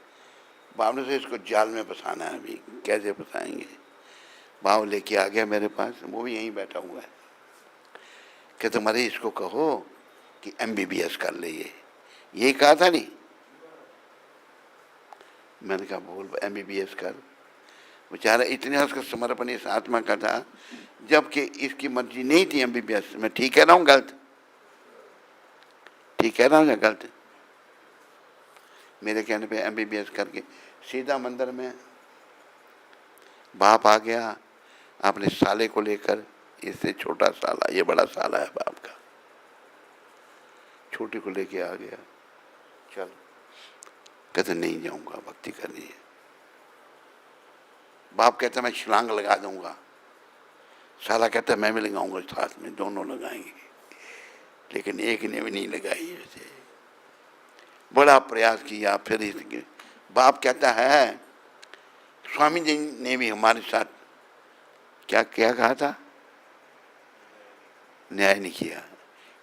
बाप ने सोचा इसको जाल में फंसाना है, अभी कैसे फंसाएंगे। बाप लेके आ गया मेरे पास, वो भी यहीं बैठा हुआ है। कि तुम्हारे इसको कहो कि MBBS कर ले। यही कहा था नहीं। मैंने कहा बोल MBBS कर। बेचारा इतने उसका समर्पण इस आत्मा का था, जबकि इसकी मर्जी नहीं थी MBBS। मैं ठीक कह रहा हूँ गलत? ठीक कह रहा हूँ या गलत? मेरे कहने पे MBBS करके सीधा मंदिर में बाप आ गया अपने साले को लेकर। इससे छोटा साला, ये बड़ा साला है बाप का। छोटे को लेके आ गया। चल कहते नहीं जाऊंगा, भक्ति करनी है। बाप कहता मैं छलांग लगा दूंगा। साला कहता मैं भी लगाऊंगा साथ में, दोनों लगाएंगे। लेकिन एक ने भी नहीं लगाई। ऐसे बड़ा प्रयास किया। फिर बाप कहता है स्वामी जी ने भी हमारे साथ क्या क्या कहा था, न्याय नहीं किया।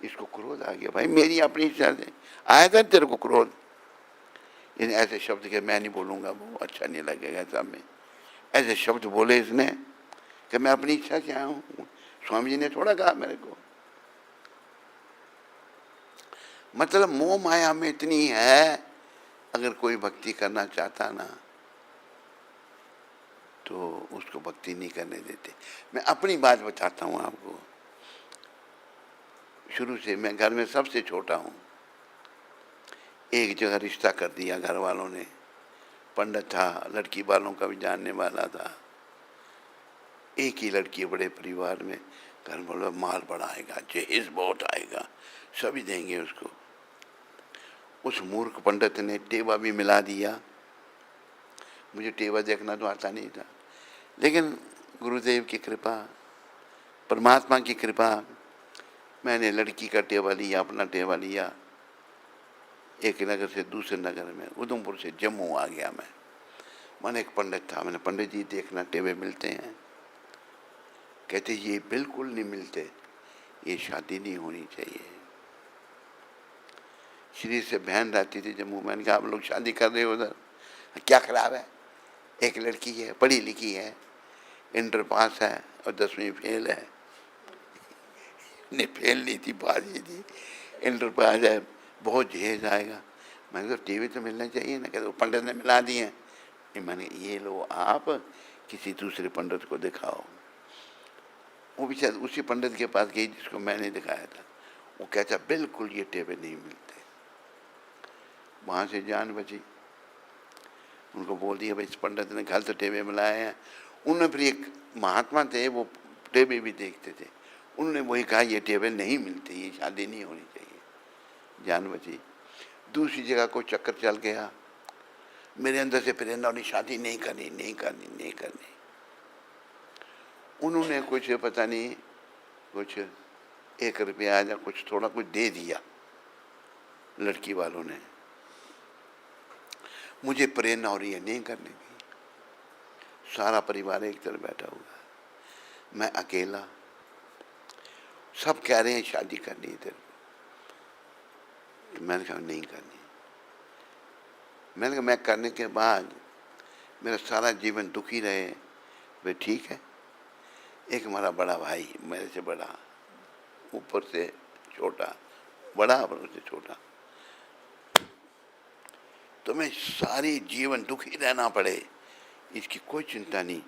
इसको क्रोध आ गया। भाई मेरी अपनी इच्छा से आया था तेरे को क्रोध। इन ऐसे शब्द के मैं नहीं बोलूंगा, वो अच्छा नहीं लगेगा सब में। ऐसे शब्द बोले इसने कि मैं अपनी इच्छा से आया हूँ, स्वामी जी ने थोड़ा कहा मेरे को। मतलब मोह माया में इतनी है, अगर कोई भक्ति करना चाहता ना तो उसको भक्ति नहीं करने देते। मैं अपनी बात बताता हूँ आपको। शुरू से मैं घर में सबसे छोटा हूँ। एक जगह रिश्ता कर दिया घर वालों ने। पंडित था, लड़की वालों का भी जानने वाला था। एक ही लड़की, बड़े परिवार में। घर वालों माल बड़ा आएगा, जहेज बहुत आएगा, सभी देंगे उसको। उस मूर्ख पंडित ने टेवा भी मिला दिया। मुझे टेवा देखना तो आता नहीं था, लेकिन गुरुदेव की कृपा, परमात्मा की कृपा, मैंने लड़की का टेवा लिया, अपना टेवा लिया। एक नगर से दूसरे नगर में, उधमपुर से जम्मू आ गया मैं। मैंने एक पंडित था, मैंने पंडित जी देखना टेवे मिलते हैं? कहते ये बिल्कुल नहीं मिलते, ये शादी नहीं होनी चाहिए। श्री से बहन रहती थी जम्मू। मैंने कहा आप लोग शादी कर रहे हो उधर, क्या खराब है? एक लड़की है, पढ़ी लिखी है, इंटर पास है और 10वीं फेल है। नहीं फेल नहीं थी, पास ही थी। इंटर पास है, बहुत जहेज आएगा। मैंने कहा टीवी तो मिलना चाहिए ना। कहते पंडित ने मिला दिए। मैंने ये लो आप किसी दूसरे पंडित को दिखाओ। वो भी शायद उसी पंडित के पास गई जिसको मैंने दिखाया था। वो कहता बिल्कुल ये टेबे नहीं मिलते। वहाँ से जान बची। उनको बोल दिया भाई इस पंडित ने गलत टेबे मिलाए हैं। उन्होंने फिर एक महात्मा थे, वो टेबे भी देखते थे। उन्होंने वही कहा ये टेबे नहीं मिलते, ये शादी नहीं होनी चाहिए। जान बची। दूसरी जगह को चक्कर चल गया। मेरे अंदर से प्रेरणा उन्हें शादी नहीं करनी, नहीं करनी, नहीं करनी। उन्होंने कुछ पता नहीं, कुछ 1 रुपया या कुछ थोड़ा कुछ दे दिया लड़की वालों ने। मुझे प्रेरणा हो रही है नहीं करने की। सारा परिवार एक तरफ बैठा हुआ है, मैं अकेला। सब कह रहे हैं शादी करनी है तेरे को। तो मैंने कहा नहीं करनी। मैंने कहा मैं करने के बाद मेरा सारा जीवन दुखी रहे, वे ठीक है। एक हमारा बड़ा भाई, मेरे से बड़ा, ऊपर से छोटा, बड़ा ऊपर से छोटा, तुम्हें सारी जीवन दुखी रहना पड़े इसकी कोई चिंता नहीं,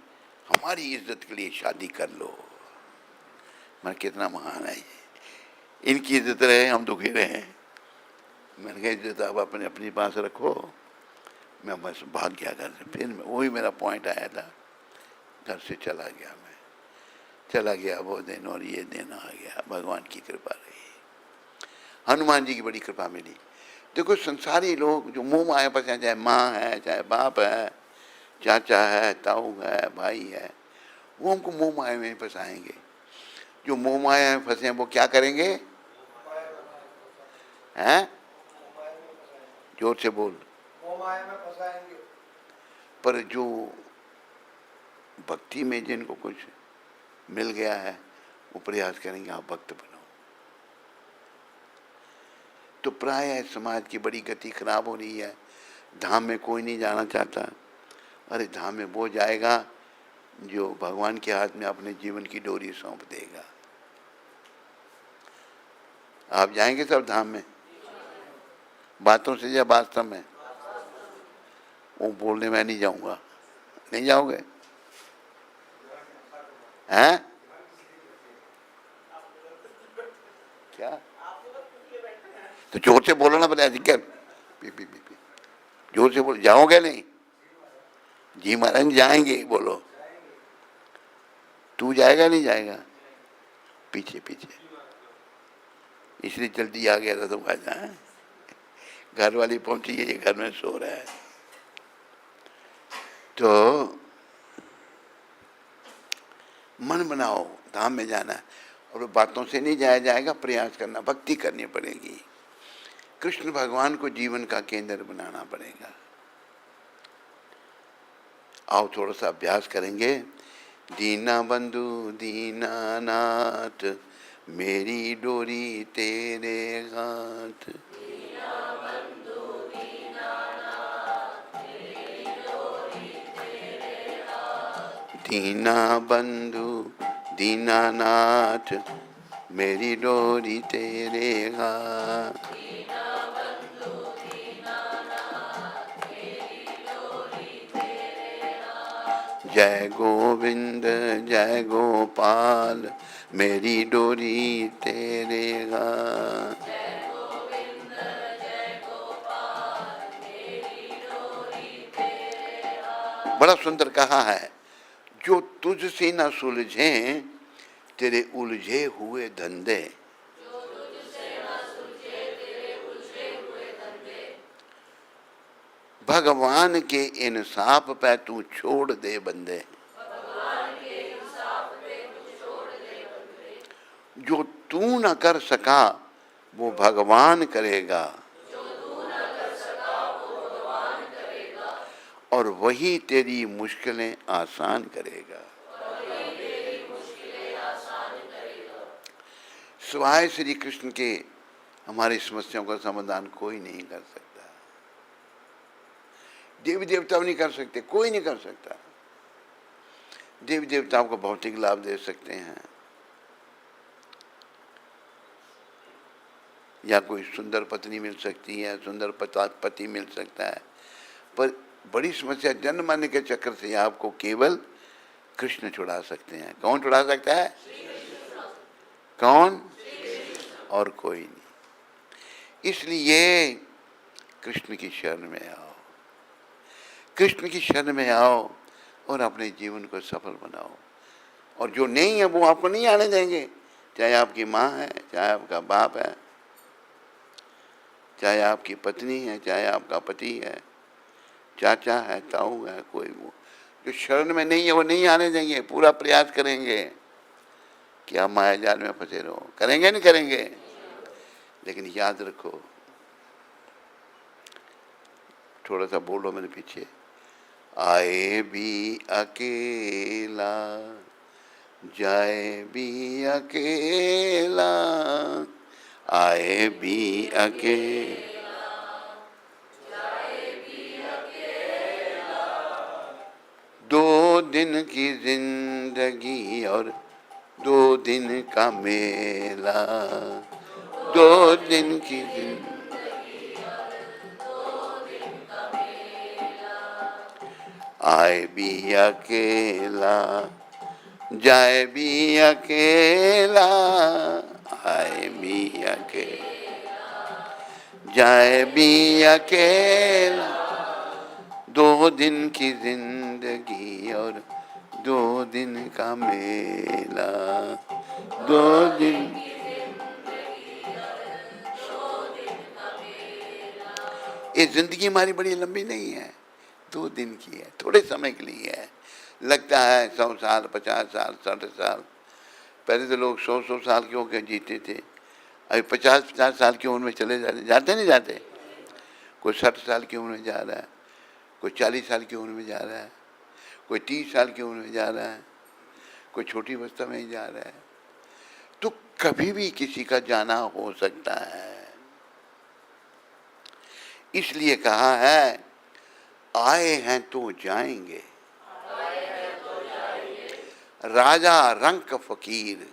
हमारी इज्जत के लिए शादी कर लो। मैं कितना महान है ये, इनकी इज्जत रहे हम दुखी रहे। मैंने कहा इज्जत आप अपने अपनी पास रखो, मैं बस भाग गया घर से। फिर वही मेरा पॉइंट आया था घर से चला गया, मैं चला गया वो दिन और ये दिन आ गया। भगवान की कृपा रही, हनुमान जी की बड़ी कृपा मिली। देखो संसारी लोग जो मुंह माया फंसे, चाहे माँ है, चाहे बाप है, चाचा है, ताऊ है, भाई है, वो हमको मोह माया में फंसाएंगे। जो मोह माया में फंसे हैं वो क्या करेंगे? हैं? जोर से बोल। मोह माया में फंसाएंगे। पर जो भक्ति में जिनको कुछ मिल गया है वो प्रयास करेंगे आप भक्त बनो। तो प्राय समाज की बड़ी गति खराब हो रही है। धाम में कोई नहीं जाना चाहता। अरे धाम में वो जाएगा जो भगवान के हाथ में अपने जीवन की डोरी सौंप देगा। आप जाएंगे सब धाम में? बातों से या वास्तव में? वो बोलने में नहीं जाऊंगा। नहीं जाओगे? हैं? क्या? तो जोर से बोलो ना, पता क्या? जोर से बोलो। जाओगे नहीं? जी महाराज जाएंगे, बोलो। तू जाएगा नहीं जाएगा? पीछे पीछे, इसलिए जल्दी आ गया था तुम आज। घर वाली पहुंची है, ये घर में सो रहा है। तो मन बनाओ, धाम में जाना है। और बातों से नहीं जाया जाएगा, प्रयास करना, भक्ति करनी पड़ेगी। कृष्ण भगवान को जीवन का केंद्र बनाना पड़ेगा। आओ थोड़ा सा अभ्यास करेंगे। दीना बंधु दीनानाथ, मेरी डोरी तेरे हाथ। दीना बंधु दीनानाथ, मेरी डोरी तेरे हाथ। जय गोविंद जय गोपाल, मेरी डोरी तेरे हाथ। बड़ा सुंदर कहा है। जो तुझसे न सुलझे तेरे उलझे हुए धंधे, भगवान के इंसाफ पे तू छोड़ दे बंदे। जो तू न कर सका वो भगवान करेगा, और वही तेरी मुश्किलें आसान करेगा। सिवाय श्री कृष्ण के हमारी समस्याओं का समाधान कोई नहीं कर सकता। देवी देवता नहीं कर सकते, कोई नहीं कर सकता। देवी देवताओं को भौतिक लाभ दे सकते हैं, या कोई सुंदर पत्नी मिल सकती है, सुंदर पति मिल सकता है। पर बड़ी समस्या जन्म मरने के चक्कर से आपको केवल कृष्ण छुड़ा सकते हैं। कौन छुड़ा सकता है? कौन? और कोई नहीं। इसलिए कृष्ण की शरण में आओ, कृष्ण की शरण में आओ और अपने जीवन को सफल बनाओ। और जो नहीं है वो आपको नहीं आने देंगे। चाहे आपकी माँ है, चाहे आपका बाप है, चाहे आपकी पत्नी है, चाहे आपका पति है, चाचा है, ताऊ है, कोई वो जो शरण में नहीं है वो नहीं आने देंगे। पूरा प्रयास करेंगे कि आप माया जाल में फंसे रहो। करेंगे नहीं करेंगे? लेकिन याद रखो, थोड़ा सा बोलो मेरे पीछे। आए भी अकेला, जाए भी अकेला, आए भी अकेला, दो दिन की जिंदगी और 2 दिन का मेला, 2 दिन की जिंदगी, आए भी अकेला, जाए भी अकेला, आए भी अकेला, जाए भी अकेला, 2 दिन की जिंदगी और दो दिन का मेला, दो दिन। ये जिंदगी हमारी बड़ी लंबी नहीं है, 2 दिन की है, थोड़े समय के लिए है। लगता है 100 साल, 50 साल, 60 साल। पहले तो लोग 100 साल के होकर जीते थे, अभी 50 साल की उम्र में चले जाते नहीं जाते। कोई 60 साल की उम्र में जा रहा है, कोई 40 साल की उम्र में जा रहा है, कोई 30 साल की उम्र में जा रहा है, कोई छोटी अवस्था में ही जा रहा है। तो कभी भी किसी का जाना हो सकता है। इसलिए कहा है आए हैं तो जाएंगे, राजा रंक फकीर।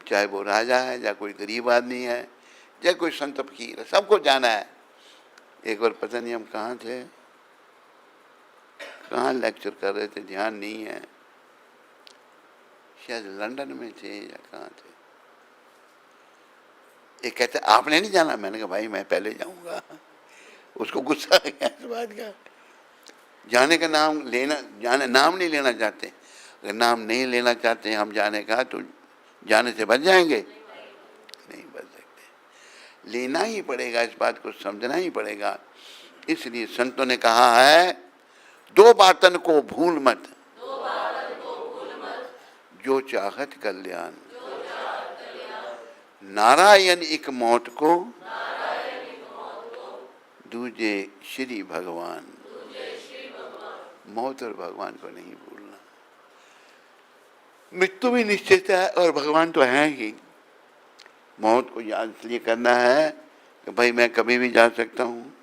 चाहे वो राजा है, चाहे कोई गरीब आदमी है, चाहे कोई संत फकीर है, सबको जाना है। एक बार पता नहीं हम कहाँ थे, कहाँ लेक्चर कर रहे थे, ध्यान नहीं है, शायद लंदन में थे या कहाँ थे। ये कहते आपने नहीं जाना। मैंने कहा भाई मैं पहले जाऊंगा। उसको गुस्सा आ गया इस बात का। जाने का नाम लेना, नाम नहीं लेना चाहते। अगर नाम नहीं लेना चाहते हम जाने का, तो जाने से बच जाएंगे? नहीं बच सकते। लेना ही पड़ेगा, इस बात को समझना ही पड़ेगा। इसलिए संतों ने कहा है 2 बातन को भूल मत, जो चाहत कल्याण। नारायण एक मौत को, दूजे श्री भगवान। मौत और भगवान को नहीं भूलना। मृत्यु भी निश्चित है और भगवान तो है ही। मौत को याद इसलिए करना है कि भाई मैं कभी भी जा सकता हूँ,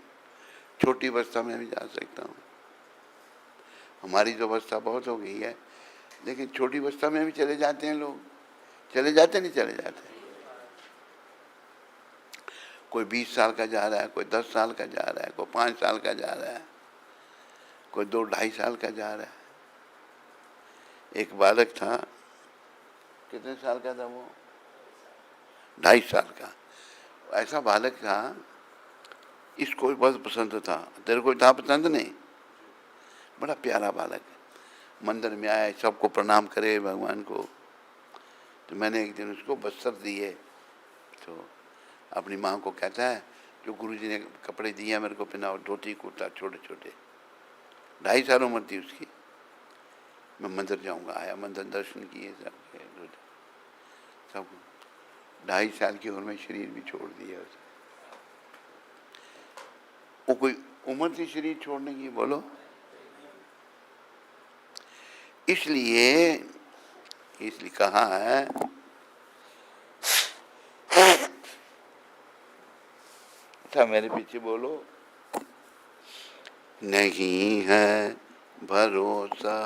छोटी अवस्था में भी जा सकता हूँ। हमारी जो अवस्था बहुत हो गई है, लेकिन छोटी अवस्था में भी चले जाते हैं लोग। चले जाते नहीं चले जाते। कोई 20 साल का जा रहा है, कोई 10 साल का जा रहा है, कोई 5 साल का जा रहा है, कोई 2-2.5 साल का जा रहा है। एक बालक था, कितने साल का था वो? 2.5 साल का। ऐसा बालक था, इसको बहुत पसंद था। तेरे को था पसंद नहीं? बड़ा प्यारा बालक है। मंदिर में आए, सबको प्रणाम करे भगवान को। तो मैंने एक दिन उसको वस्त्र दिए, तो अपनी माँ को कहता है जो गुरुजी ने कपड़े दिए मेरे को पहनाओ, धोती कुर्ता छोटे छोटे। 2.5 साल उम्र थी उसकी। मैं मंदिर जाऊंगा, आया, मंदिर दर्शन किए सब। 2.5 साल की उम्र में शरीर भी छोड़ दिया उसे। वो कोई उम्र थी शरीर छोड़ने की? बोलो। इसलिए कहा है था, मेरे पीछे बोलो, नहीं है भरोसा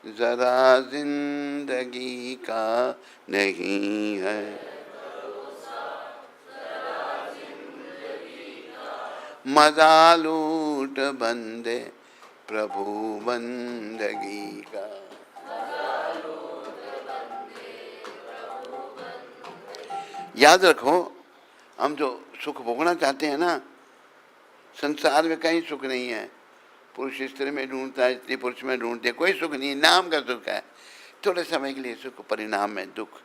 जरा जिंदगी का, नहीं है मजा लूट बंदे प्रभु बंदगी का। याद रखो, हम जो सुख भोगना चाहते हैं ना, संसार में कहीं सुख नहीं है। पुरुष स्त्री में ढूंढता है, स्त्री पुरुष में ढूंढते है, कोई सुख नहीं, नाम का सुख है। थोड़े समय के लिए सुख, परिणाम में दुख।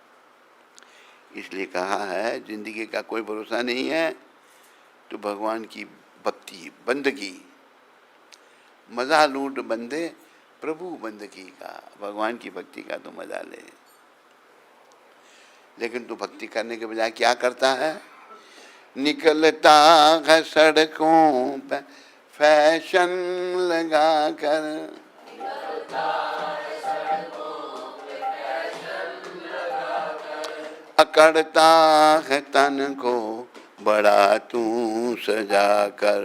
इसलिए कहा है जिंदगी का कोई भरोसा नहीं है, तो भगवान की भक्ति बंदगी, मजा लूट बंदे प्रभु बंदगी का। भगवान की भक्ति का तो मजा ले। लेकिन तू भक्ति करने के बजाय क्या करता है? निकलता है सड़कों पे फैशन लगा कर, अकड़ता है तन को बड़ा तू सजा कर।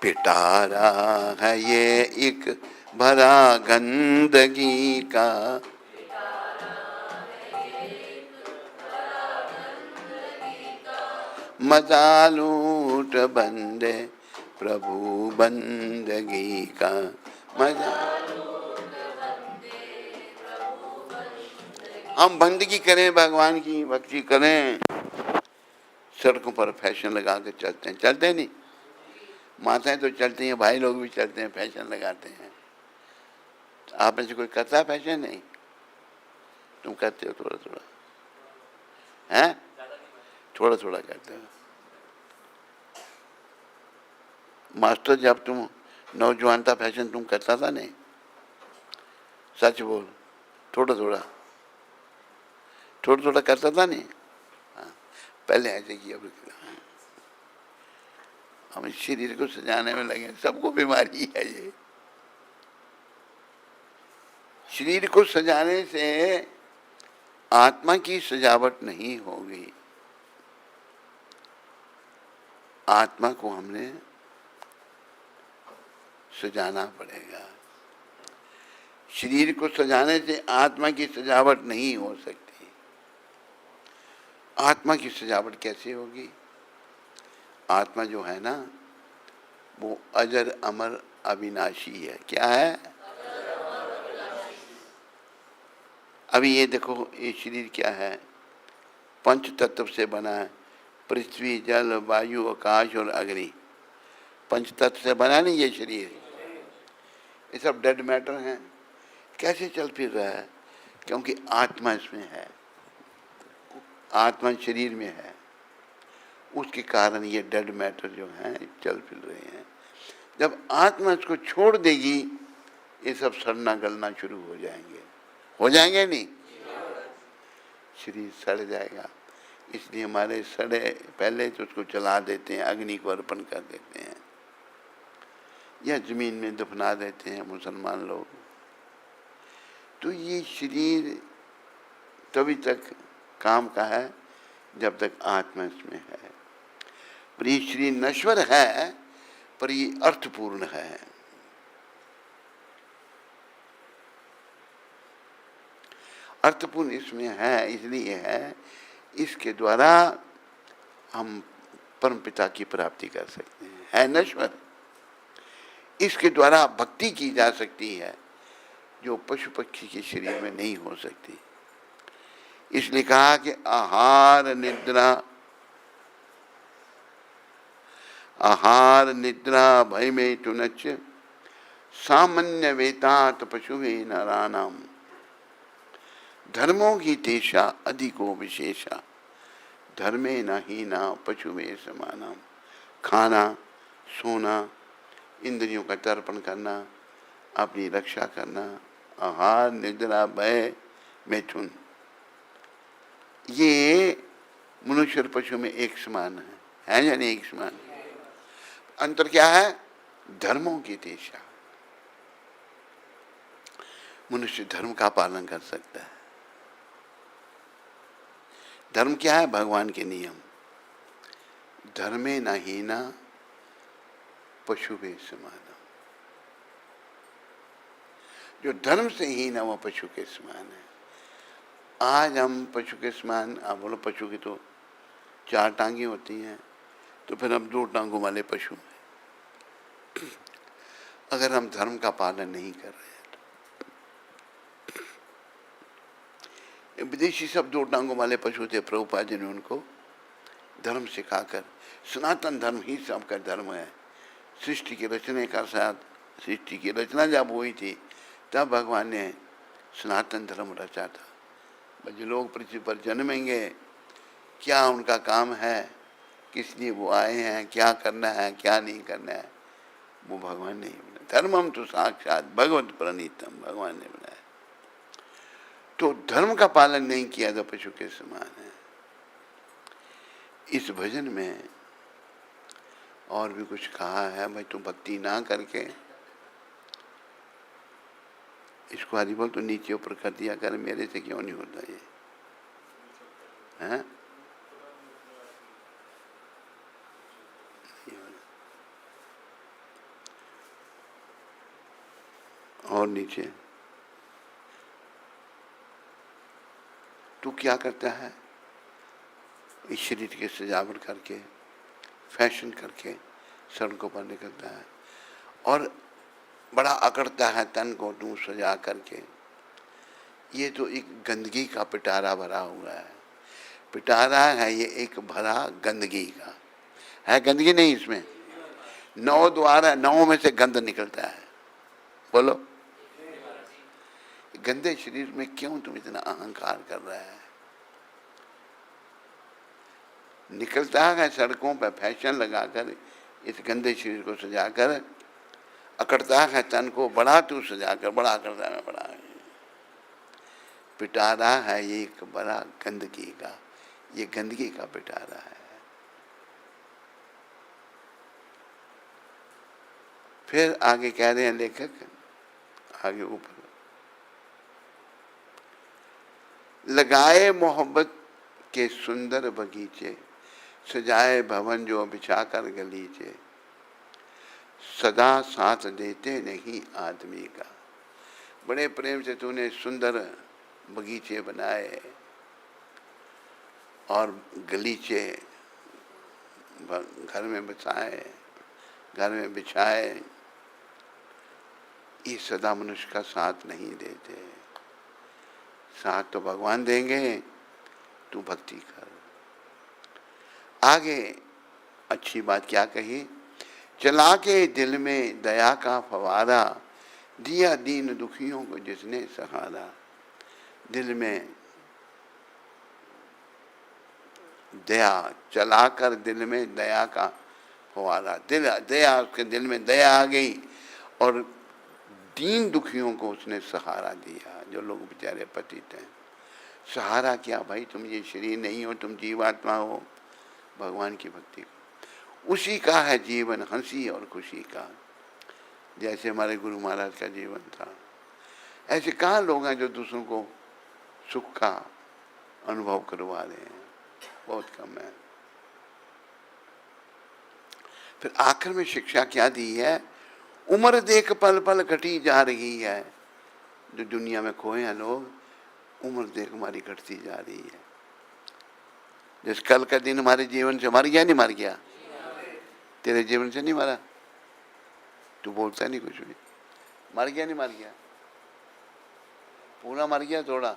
पिटारा है ये एक भरा गंदगी का, मजा लूट बंदे प्रभु बंदगी का। मजा हम बंदगी करें, भगवान की भक्ति करें, सड़कों पर फैशन लगा के चलते हैं, चलते नहीं? माताएं तो चलती हैं, भाई लोग भी चलते हैं, फैशन लगाते हैं। आप में से कोई करता है फैशन? नहीं, तुम करते हो थोड़ा थोड़ा, हैं? थोड़ा थोड़ा करते हो। मास्टर जब तुम नौजवान था, फैशन तुम करता था? नहीं, सच बोल, थोड़ा थोड़ा थोड़ा थोड़ा करता था? नहीं, हाँ, पहले ऐसे किया। हम शरीर को सजाने में लगे, सबको बीमारी है ये। शरीर को सजाने से आत्मा की सजावट नहीं होगी। आत्मा को हमने सजाना पड़ेगा। शरीर को सजाने से आत्मा की सजावट नहीं हो सकती। आत्मा की सजावट कैसे होगी? आत्मा जो है ना, वो अजर अमर अविनाशी है। क्या है? अभी ये देखो, ये शरीर क्या है? पंच तत्व से बना है। पृथ्वी, जल, वायु, आकाश और अग्नि, पंच तत्व से बना नहीं ये शरीर। ये सब डेड मैटर हैं। कैसे चल फिर रहा है? क्योंकि आत्मा इसमें है, आत्मा शरीर में है, उसके कारण ये डेड मैटर जो हैं चल फिर रहे हैं। जब आत्मा इसको छोड़ देगी, ये सब सड़ना गलना शुरू हो जाएंगे। हो जाएंगे नहीं? शरीर सड़ जाएगा। इसलिए हमारे सड़े पहले तो उसको जला देते हैं, अग्नि को अर्पण कर देते हैं, या जमीन में दफना देते हैं मुसलमान लोग। तो ये शरीर तभी तक काम का है जब तक आत्मा इसमें है। पर ये शरीर नश्वर है, पर ये अर्थपूर्ण है। अर्थपूर्ण इसमें है, इसलिए है, इसके द्वारा हम परमपिता की प्राप्ति कर सकते हैं। है नश्वर, इसके द्वारा भक्ति की जा सकती है, जो पशु पक्षी के शरीर में नहीं हो सकती। इसलिए कहा कि आहार निद्रा भय में तुनच सामान्य वेतात पशु में नाराणाम धर्मों की तेषा अधिको विशेषा धर्मे न ही ना पशु में समानाम। खाना, सोना, इंद्रियों का तर्पण करना, अपनी रक्षा करना, आहार, निद्रा, भय, मैथुन, ये मनुष्य और पशु में एक समान है या नहीं? एक समान। अंतर क्या है? धर्मों की दिशा। मनुष्य धर्म का पालन कर सकता है। धर्म क्या है? भगवान के नियम। धर्मे न हीना पशु भी समान। जो धर्म से हीन है वो पशु के समान है। आज हम पशु के समान, आप बोलो पशु की तो 4 टांगे होती हैं, तो फिर हम 2 टांगों वाले पशु हैं। अगर हम धर्म का पालन नहीं कर रहे हैं तो। विदेशी सब 2 टांगों वाले पशु थे। प्रभुपाद जी ने उनको धर्म सिखाकर, सनातन धर्म ही सबका धर्म है। सृष्टि की रचने का साथ, सृष्टि की रचना जब हुई थी तब भगवान ने सनातन धर्म रचा था। जो लोग पृथ्वी पर जन्मेंगे, क्या उनका काम है, किस लिए वो आए हैं, क्या करना है, क्या नहीं करना है, वो भगवान ने बनाया। धर्मम तो साक्षात भगवत प्रणीतम, भगवान ने बनाया। तो धर्म का पालन नहीं किया तो पशु के समान है। इस भजन में और भी कुछ कहा है। भाई तू भक्ति ना करके इसको हरि बोल तो नीचे ऊपर कर दिया कर, मेरे से क्यों नहीं होता ये है? और नीचे तू क्या करता है? इस शरीर की सजावट करके, फैशन करके सड़कों पर निकलता है और बड़ा अकड़ता है तन को तू सजा करके। ये तो एक गंदगी का पिटारा भरा हुआ है। पिटारा है ये एक भरा गंदगी का है। गंदगी नहीं इसमें, 9 द्वार है, 9 में से गंद निकलता है। बोलो, गंदे शरीर में क्यों तुम इतना अहंकार कर रहा है? निकलता है सड़कों पर फैशन लगाकर, इस गंदे शरीर को सजाकर, अकड़ता है तन को बड़ा तू सजाकर, बड़ा करता है बड़ा। पिटारा है ये एक बड़ा गंदगी का, ये गंदगी का पिटारा है। फिर आगे कह रहे हैं लेखक, आगे ऊपर, लगाए मोहब्बत के सुंदर बगीचे, सजाए भवन जो बिछाकर गलीचे, सदा साथ देते नहीं आदमी का। बड़े प्रेम से तूने सुंदर बगीचे बनाए और गलीचे घर में बसाए, घर में बिछाए, ये सदा मनुष्य का साथ नहीं देते। साथ तो भगवान देंगे, तू भक्ति कर। आगे अच्छी बात क्या कही, चला के दिल में दया का फवारा, दिया दीन दुखियों को जिसने सहारा। दिल में दया, चलाकर दिल में दया का फवारा, दिल दया, उसके दिल में दया आ गई और दीन दुखियों को उसने सहारा दिया, जो लोग बेचारे पतित हैं। सहारा क्या भाई, तुम ये शरीर नहीं हो, तुम जीवात्मा हो, भगवान की भक्ति को। उसी का है जीवन, हंसी और खुशी का। जैसे हमारे गुरु महाराज का जीवन था, ऐसे कहाँ लोग हैं जो दूसरों को सुख का अनुभव करवा रहे हैं, बहुत कम है। फिर आखिर में शिक्षा क्या दी है, उम्र देख पल पल घटी जा रही है। जो दुनिया में खोए हैं लोग, उम्र देख हमारी घटती जा रही है। जिस कल का दिन हमारे जीवन से मर गया, नहीं मर गया? तेरे जीवन से नहीं मरा, तू बोलता नहीं कुछ भी। मर गया नहीं मर गया? पूरा मर गया थोड़ा?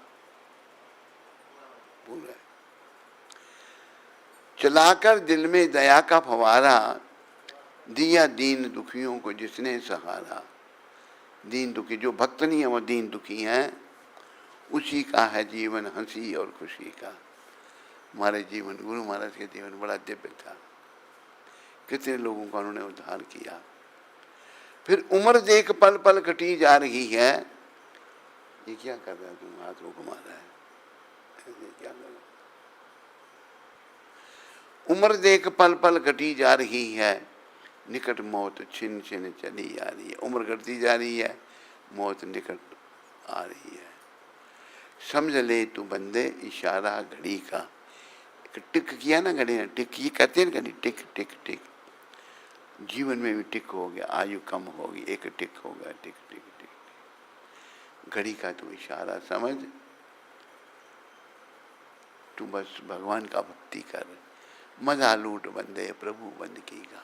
पूरा। चलाकर दिल में दया का फवारा, दिया दीन दुखियों को जिसने सहारा। दीन दुखी, जो भक्त नहीं है वो दीन दुखी हैं, उसी का है जीवन हंसी और खुशी का। हमारे जीवन, गुरु महाराज के जीवन बड़ा दिव्य था, कितने लोगों का उन्होंने उद्धार किया। फिर उम्र देख पल पल कटी जा रही है। ये क्या कर रहा है तुम, हाथ को घुमा रहा है, ये क्या कर रहा है? उम्र देख पल पल कटी जा रही है, निकट मौत छिन छिन चली आ रही है। उम्र घटती जा रही है, मौत निकट आ रही है। समझ ले तू बंदे इशारा घड़ी का। टिक किया ना घड़ी ने, टिक, ये कहते हैं घड़ी, टिक टिक टिक। जीवन में भी टिक हो गया, आयु कम होगी, एक टिक हो गया, टिक टिक टिक। घड़ी का तू इशारा समझ, तू बस भगवान का भक्ति कर, मजा लूट बंदे प्रभु बंदगी का।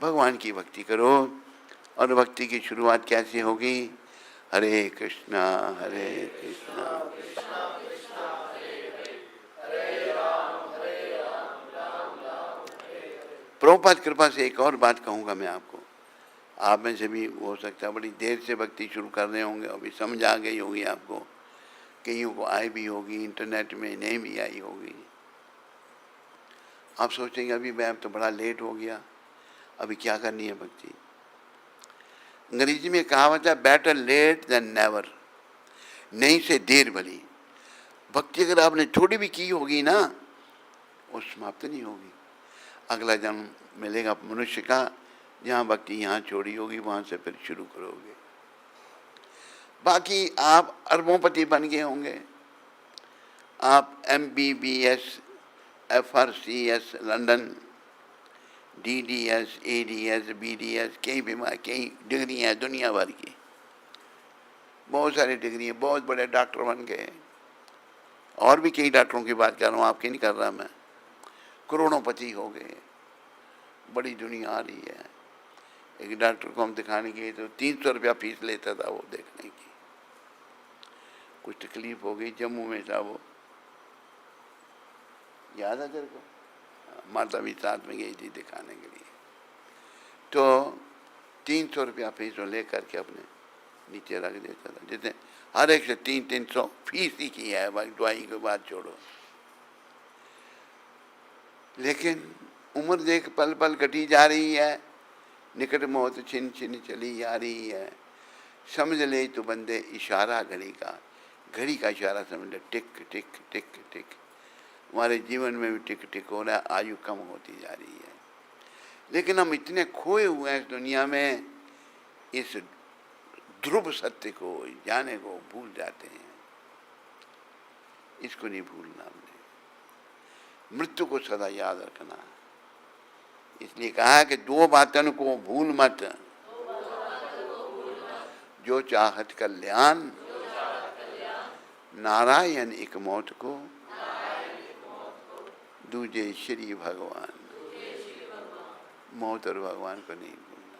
भगवान की भक्ति करो। और भक्ति की शुरुआत कैसे होगी? हरे कृष्णा हरे कृष्णा कृष्णा कृष्णा हरे हरे, हरे राम राम राम हरे हरे। प्रभुपाद कृपा से एक और बात कहूँगा मैं आपको। आप में से भी हो सकता है बड़ी देर से भक्ति शुरू कर रहे होंगे, अभी समझ आ गई होगी आपको, कईयों को आई भी होगी, इंटरनेट में नहीं भी आई होगी। आप सोचेंगे अभी मैं तो बड़ा लेट हो गया, अभी क्या करनी है भक्ति। अंग्रेजी में कहावत है, बेटर लेट देन नेवर। नहीं से देर भली। भक्ति अगर आपने थोड़ी भी की होगी ना, वो समाप्त नहीं होगी। अगला जन्म मिलेगा मनुष्य का, जहाँ भक्ति यहाँ छोड़ी होगी वहाँ से फिर शुरू करोगे। बाकी आप अरबोंपति बन गए होंगे, आप MBBS FRCS London, DDS ADS BDS, कई डिग्री हैं दुनिया भर की, बहुत सारी डिग्री हैं, बहुत बड़े डॉक्टर बन गए। और भी कई डॉक्टरों की बात कर रहा हूँ, आपकी नहीं कर रहा मैं। करोड़ोंपति हो गए, बड़ी दुनिया आ रही है। एक डॉक्टर को हम दिखाने गए तो 300 रुपया फीस लेता था वो देखने की। कुछ तकलीफ हो गई, जम्मू में था वो, याद है तेरे को? माता भी साथ में गई थी दिखाने के लिए। तो 300 रुपया फीस ले करके अपने नीचे रख देता था, जितने हर एक से 300 फीस ही की है, भाई दवाई की बात छोड़ो। लेकिन उम्र देख पल पल कटी जा रही है, निकट मौत छिन छिन चली जा रही है। समझ ले तो बंदे इशारा घड़ी का इशारा समझ ले, टिक टिक टिक टिक। हमारे जीवन में भी टिक टिक हो रहा है, आयु कम होती जा रही है। लेकिन हम इतने खोए हुए हैं इस दुनिया में, इस ध्रुव सत्य को जाने को भूल जाते हैं। इसको नहीं भूलना हमने, मृत्यु को सदा याद रखना। इसलिए कहा कि 2 बातन को भूल मत, जो चाहत कल्याण, नारायण एक मौत को, दूजे श्री भगवान। मौत और भगवान को नहीं भूलना।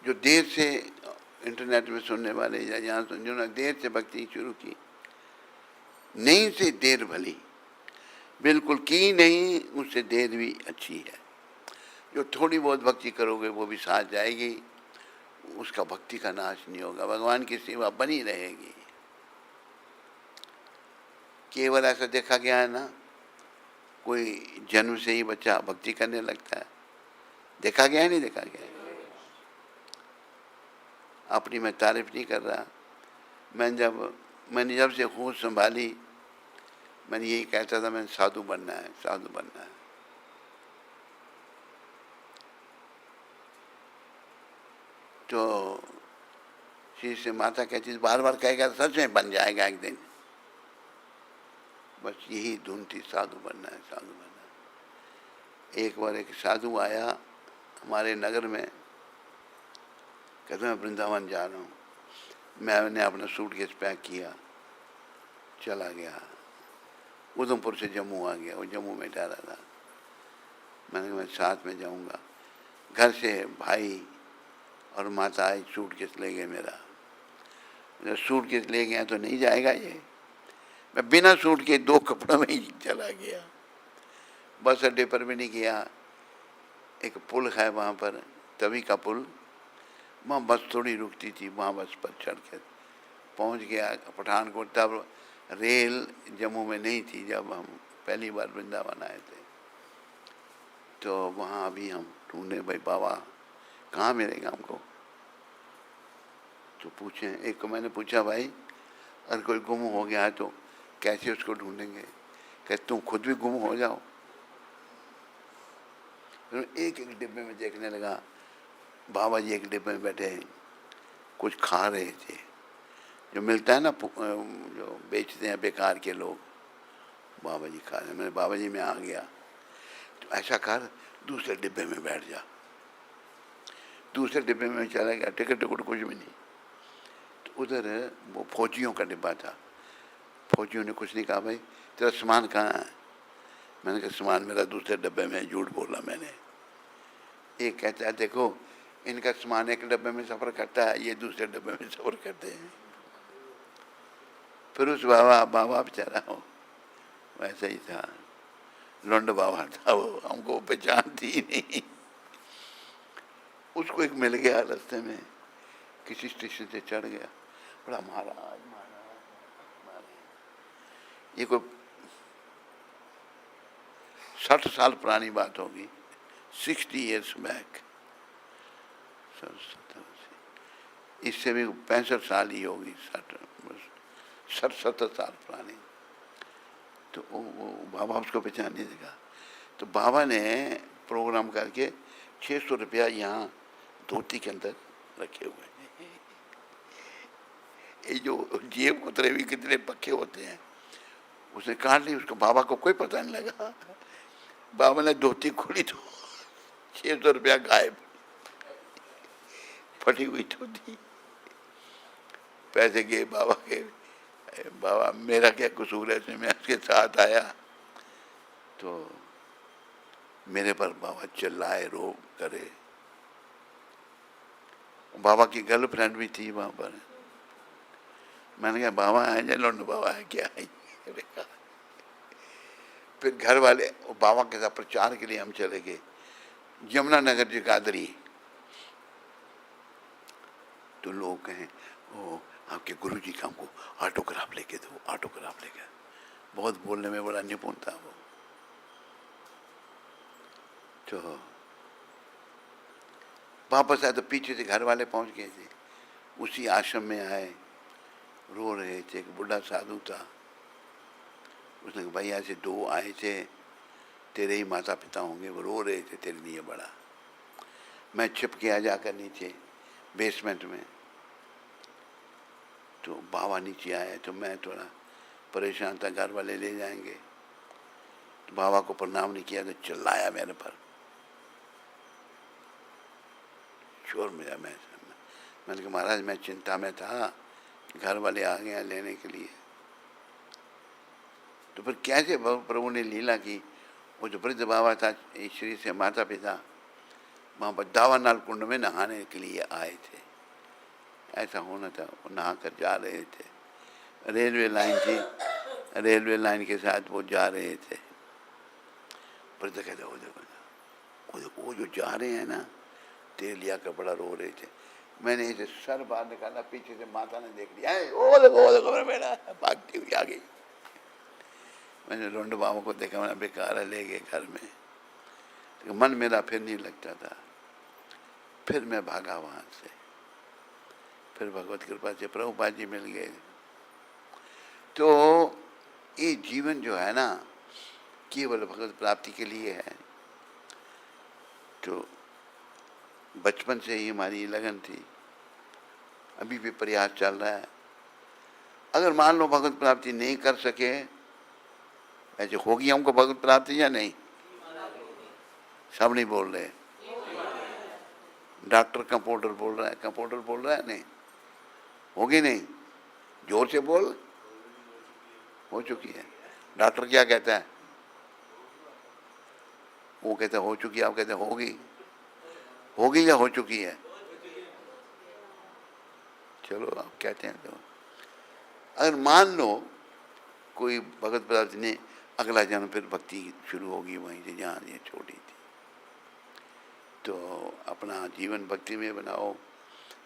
जो देर से इंटरनेट में सुनने वाले या यहाँ जिन्होंने देर से भक्ति शुरू की, नहीं से देर भली, बिल्कुल की नहीं, उससे देर भी अच्छी है। जो थोड़ी बहुत भक्ति करोगे वो भी साथ जाएगी, उसका भक्ति का नाश नहीं होगा, भगवान की सेवा बनी रहेगी। केवल ऐसा देखा गया है ना, कोई जन्म से ही बच्चा भक्ति करने लगता है, देखा गया है नहीं देखा गया है? अपनी मैं तारीफ नहीं कर रहा, मैंने जब से होश संभाली, मैंने यही कहता था मैंने साधु बनना है, साधु बनना है। तो श्री से माता कहती थी, बार बार कहेगा सच में बन जाएगा एक दिन। बस यही धुन थी, साधु बनना है, साधु बनना है। एक बार एक साधु आया हमारे नगर में, कहते मैं वृंदावन जा रहा हूँ। मैंने अपना सूटकेस पैक किया, चला गया, उधमपुर से जम्मू आ गया, वो जम्मू में ठहरा था। मैंने कहा मैं साथ में जाऊँगा। घर से भाई और माता आई, सूटकेस ले गए मेरा। सूटकेस ले गया तो नहीं जाएगा ये, मैं बिना सूट के 2 कपड़ों में ही चला गया। बस अड्डे पर भी नहीं गया, एक पुल है वहाँ पर, तभी का पुल, वहाँ बस थोड़ी रुकती थी, वहाँ बस पर चढ़ के पहुँच गया पठानकोट। तब रेल जम्मू में नहीं थी जब हम पहली बार वृंदावन आए थे। तो वहाँ अभी हम ढूंढे, भाई बाबा कहाँ मिलेगा हमको। तो पूछे, एक को मैंने पूछा, भाई अगर कोई गुम हो गया है तो कैसे उसको ढूंढेंगे? कहते तुम खुद भी गुम हो जाओ। फिर एक एक डिब्बे में देखने लगा, बाबा जी एक डिब्बे में बैठे हैं, कुछ खा रहे थे, जो मिलता है ना, जो बेचते हैं बेकार के लोग, बाबा जी खा रहे। मैंने बाबा जी मैं आ गया। तो ऐसा कर, दूसरे डिब्बे में बैठ जा। दूसरे डिब्बे में चला गया, टिकट कुछ भी नहीं। तो उधर वो फौजियों का डिब्बा था। फौजियों ने कुछ नहीं कहा, भाई तेरा सामान कहाँ है? मैंने कहा सामान मेरा दूसरे डब्बे में। झूठ बोला मैंने। एक कहता है देखो इनका सामान एक डब्बे में सफ़र करता है, ये दूसरे डब्बे में सफ़र करते हैं। फिर उस बाबा बेचारा हो वैसे ही था, लौंड बाबा था वो, हमको पहचानती ही नहीं। उसको एक मिल गया रास्ते में, किसी स्टेशन से चढ़ गया, बड़ा महाराज ये कोई 60 साल पुरानी बात होगी, 60 years बैक, इससे भी 65 साल ही होगी, 60-70 साल पुरानी। तो वो बाबा उसको पहचान नहीं देगा। तो बाबा ने प्रोग्राम करके 600 रुपया यहाँ धोती के अंदर रखे हुए हैं। ये जो जेब कुतरे भी कितने पक्के होते हैं, उसने काट ली, उसको बाबा को कोई पता नहीं लगा। बाबा ने धोती खोली तो 600 रुपया गायब, फटी हुई धोती। पैसे गए बाबा के। बाबा मेरा क्या कसूर है इसमें, मैं उसके साथ आया। तो मेरे पर बाबा चिल्लाए, रो करे। बाबा की गर्लफ्रेंड भी थी वहाँ पर। मैंने कहा बाबा है या लौंड बाबा है क्या है? फिर घर वाले बाबा के साथ प्रचार के लिए हम चले गए यमुनानगर जगाधरी। तो लोग कहें ओ आपके गुरुजी का हमको ऑटोग्राफ लेके दो, ऑटोग्राफ लेके। बहुत बोलने में बड़ा निपुण था वो। तो वापस आए तो पीछे से घर वाले पहुंच गए थे, उसी आश्रम में आए, रो रहे थे। एक बूढ़ा साधु था, उसने कहा भाई ऐसे दो आए थे, तेरे ही माता पिता होंगे, वो रो रहे थे तेरे लिए बड़ा। मैं छिप के आ जाकर नीचे बेसमेंट में, तो बाबा नीचे आए तो मैं थोड़ा परेशान था, घर वाले ले जाएंगे। तो बाबा को प्रणाम नहीं किया तो चिल्लाया मेरे पर, शोर मेरा। मैंने कहा महाराज मैं चिंता में था, घर वाले आ गए लेने के लिए। तो फिर कैसे प्रभु ने लीला की, वो जो वृद्ध बाबा था श्री से माता पिता वहाँ पर दावानाल कुंड में नहाने के लिए आए थे। ऐसा होना था, वो नहा कर जा रहे थे, रेलवे लाइन थी, रेलवे लाइन के साथ वो जा रहे थे। वृद्ध कहते वो जो जा रहे हैं ना, तेल लिया कर बड़ा रो रहे थे। मैंने इसे सर बाहर निकाला, पीछे से माता ने देख लिया, ओ देखो मेरा बेटा, भागती हुई आ गई। मैंने रोंड बाबा को देखा, मैंने बेकार है, ले गए घर में। तो मन मेरा फिर नहीं लगता था। फिर मैं भागा वहाँ से, फिर भगवत कृपा से प्रभुपाद जी मिल गए। तो ये जीवन जो है ना केवल भगवत प्राप्ति के लिए है। तो बचपन से ही हमारी लगन थी, अभी भी प्रयास चल रहा है। अगर मान लो भगवत प्राप्ति नहीं कर सके, ऐसे होगी हमको भगवत प्राप्ति या नहीं? सब नहीं बोल रहे। डॉक्टर कंपाउंडर बोल रहा है, कंपाउंडर बोल रहा है नहीं, होगी नहीं? जोर से बोल। हो चुकी है। डॉक्टर क्या कहता है? वो कहता है हो चुकी है, आप कहते हैं होगी। होगी या हो चुकी है? चलो आप कहते हैं। तो अगर मान लो कोई भगवत प्राप्ति ने, अगला जन्म फिर भक्ति शुरू होगी वहीं से जहाँ ये छोड़ी थी। तो अपना जीवन भक्ति में बनाओ।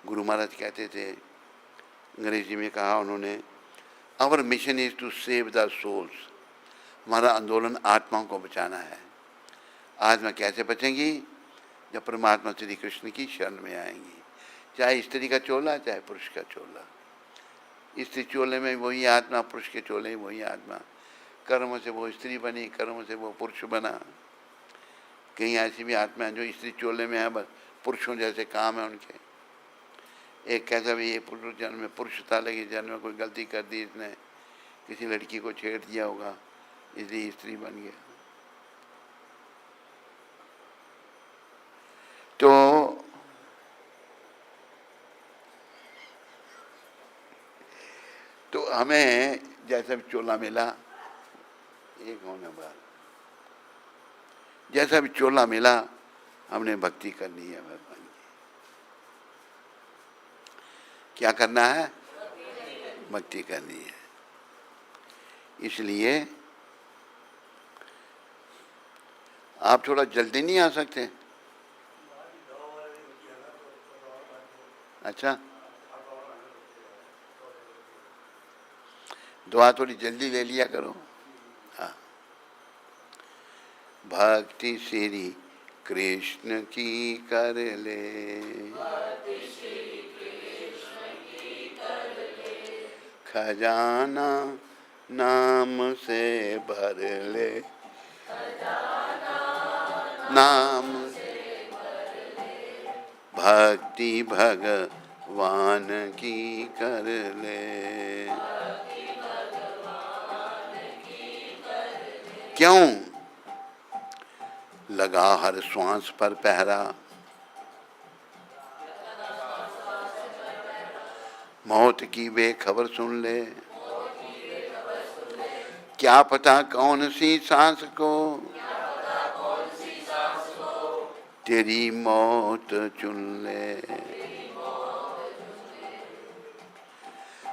गुरु महाराज कहते थे, अंग्रेजी में कहा उन्होंने, our mission is to save the souls. हमारा आंदोलन आत्माओं को बचाना है। आत्मा कैसे बचेंगी? जब परमात्मा श्री कृष्ण की शरण में आएंगी। चाहे स्त्री का चोला, चाहे पुरुष का चोला। स्त्री चोले में वही आत्मा, पुरुष के चोले में वही आत्मा। कर्म से वो स्त्री बनी, कर्म से वो पुरुष बना। कहीं ऐसी भी आत्मा है जो स्त्री चोले में है, बस पुरुषों जैसे काम है उनके। एक कैसा भी, ये पुरुष जन्म में पुरुष था, लेकिन जन्म में कोई गलती कर दी इसने, किसी लड़की को छेड़ दिया होगा, इसलिए स्त्री बन गया। तो हमें जैसा भी चोला मिला, एक होने बाद जैसा भी चोला मिला, हमने भक्ति करनी है भगवान की। क्या करना है? भक्ति करनी है। इसलिए आप थोड़ा जल्दी नहीं आ सकते? अच्छा, दुआ थोड़ी जल्दी ले लिया करो। हाँ, भक्ति श्री कृष्ण की कर ले, खजाना नाम से भर ले, नाम भक्ति भगवान की कर ले। क्यों? लगा हर श्वास पर पहरा, मौत की बेखबर सुन ले। क्या पता कौन सी सांस को तेरी मौत चुन ले।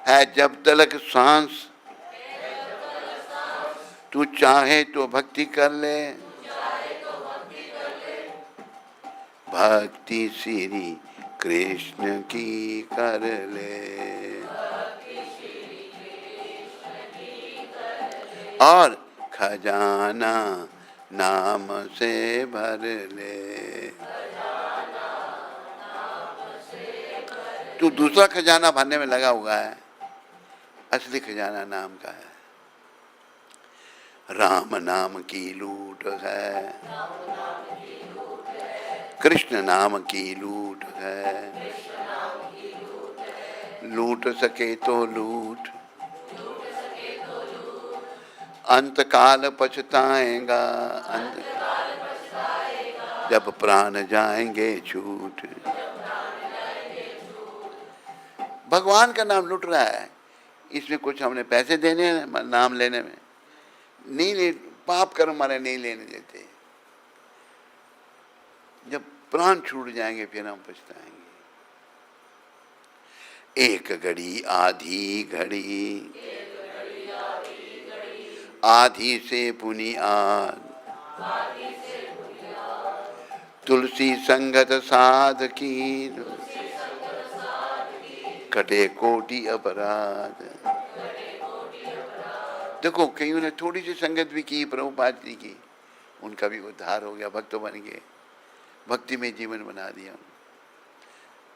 है जब तलक सांस, तू चाहे तो भक्ति कर ले, भक्ति श्री कृष्ण की कर ले, और खजाना नाम से भर ले। तू दूसरा खजाना भरने में लगा हुआ है, असली खजाना नाम का है। राम नाम की लूट है, कृष्ण नाम की लूट है, लूट सके तो लूट, अंत काल पछताएगा, अंत जब प्राण जाएंगे छूट। भगवान का नाम लूट रहा है, इसमें कुछ हमने पैसे देने हैं नाम लेने में, नहीं ले, पाप कर्म हमारे नहीं लेने देते। जब प्राण छूट जाएंगे फिर हम पछताएंगे। एक घड़ी आधी घड़ी, आधी से पुनि आध, तुलसी संगत साध की, कटे कोटि अपराध। देखो कईयों ने थोड़ी सी संगत भी की, प्रभुपाद जी की, उनका भी उद्धार हो गया, भक्त बन गए, भक्ति में जीवन बना दिया।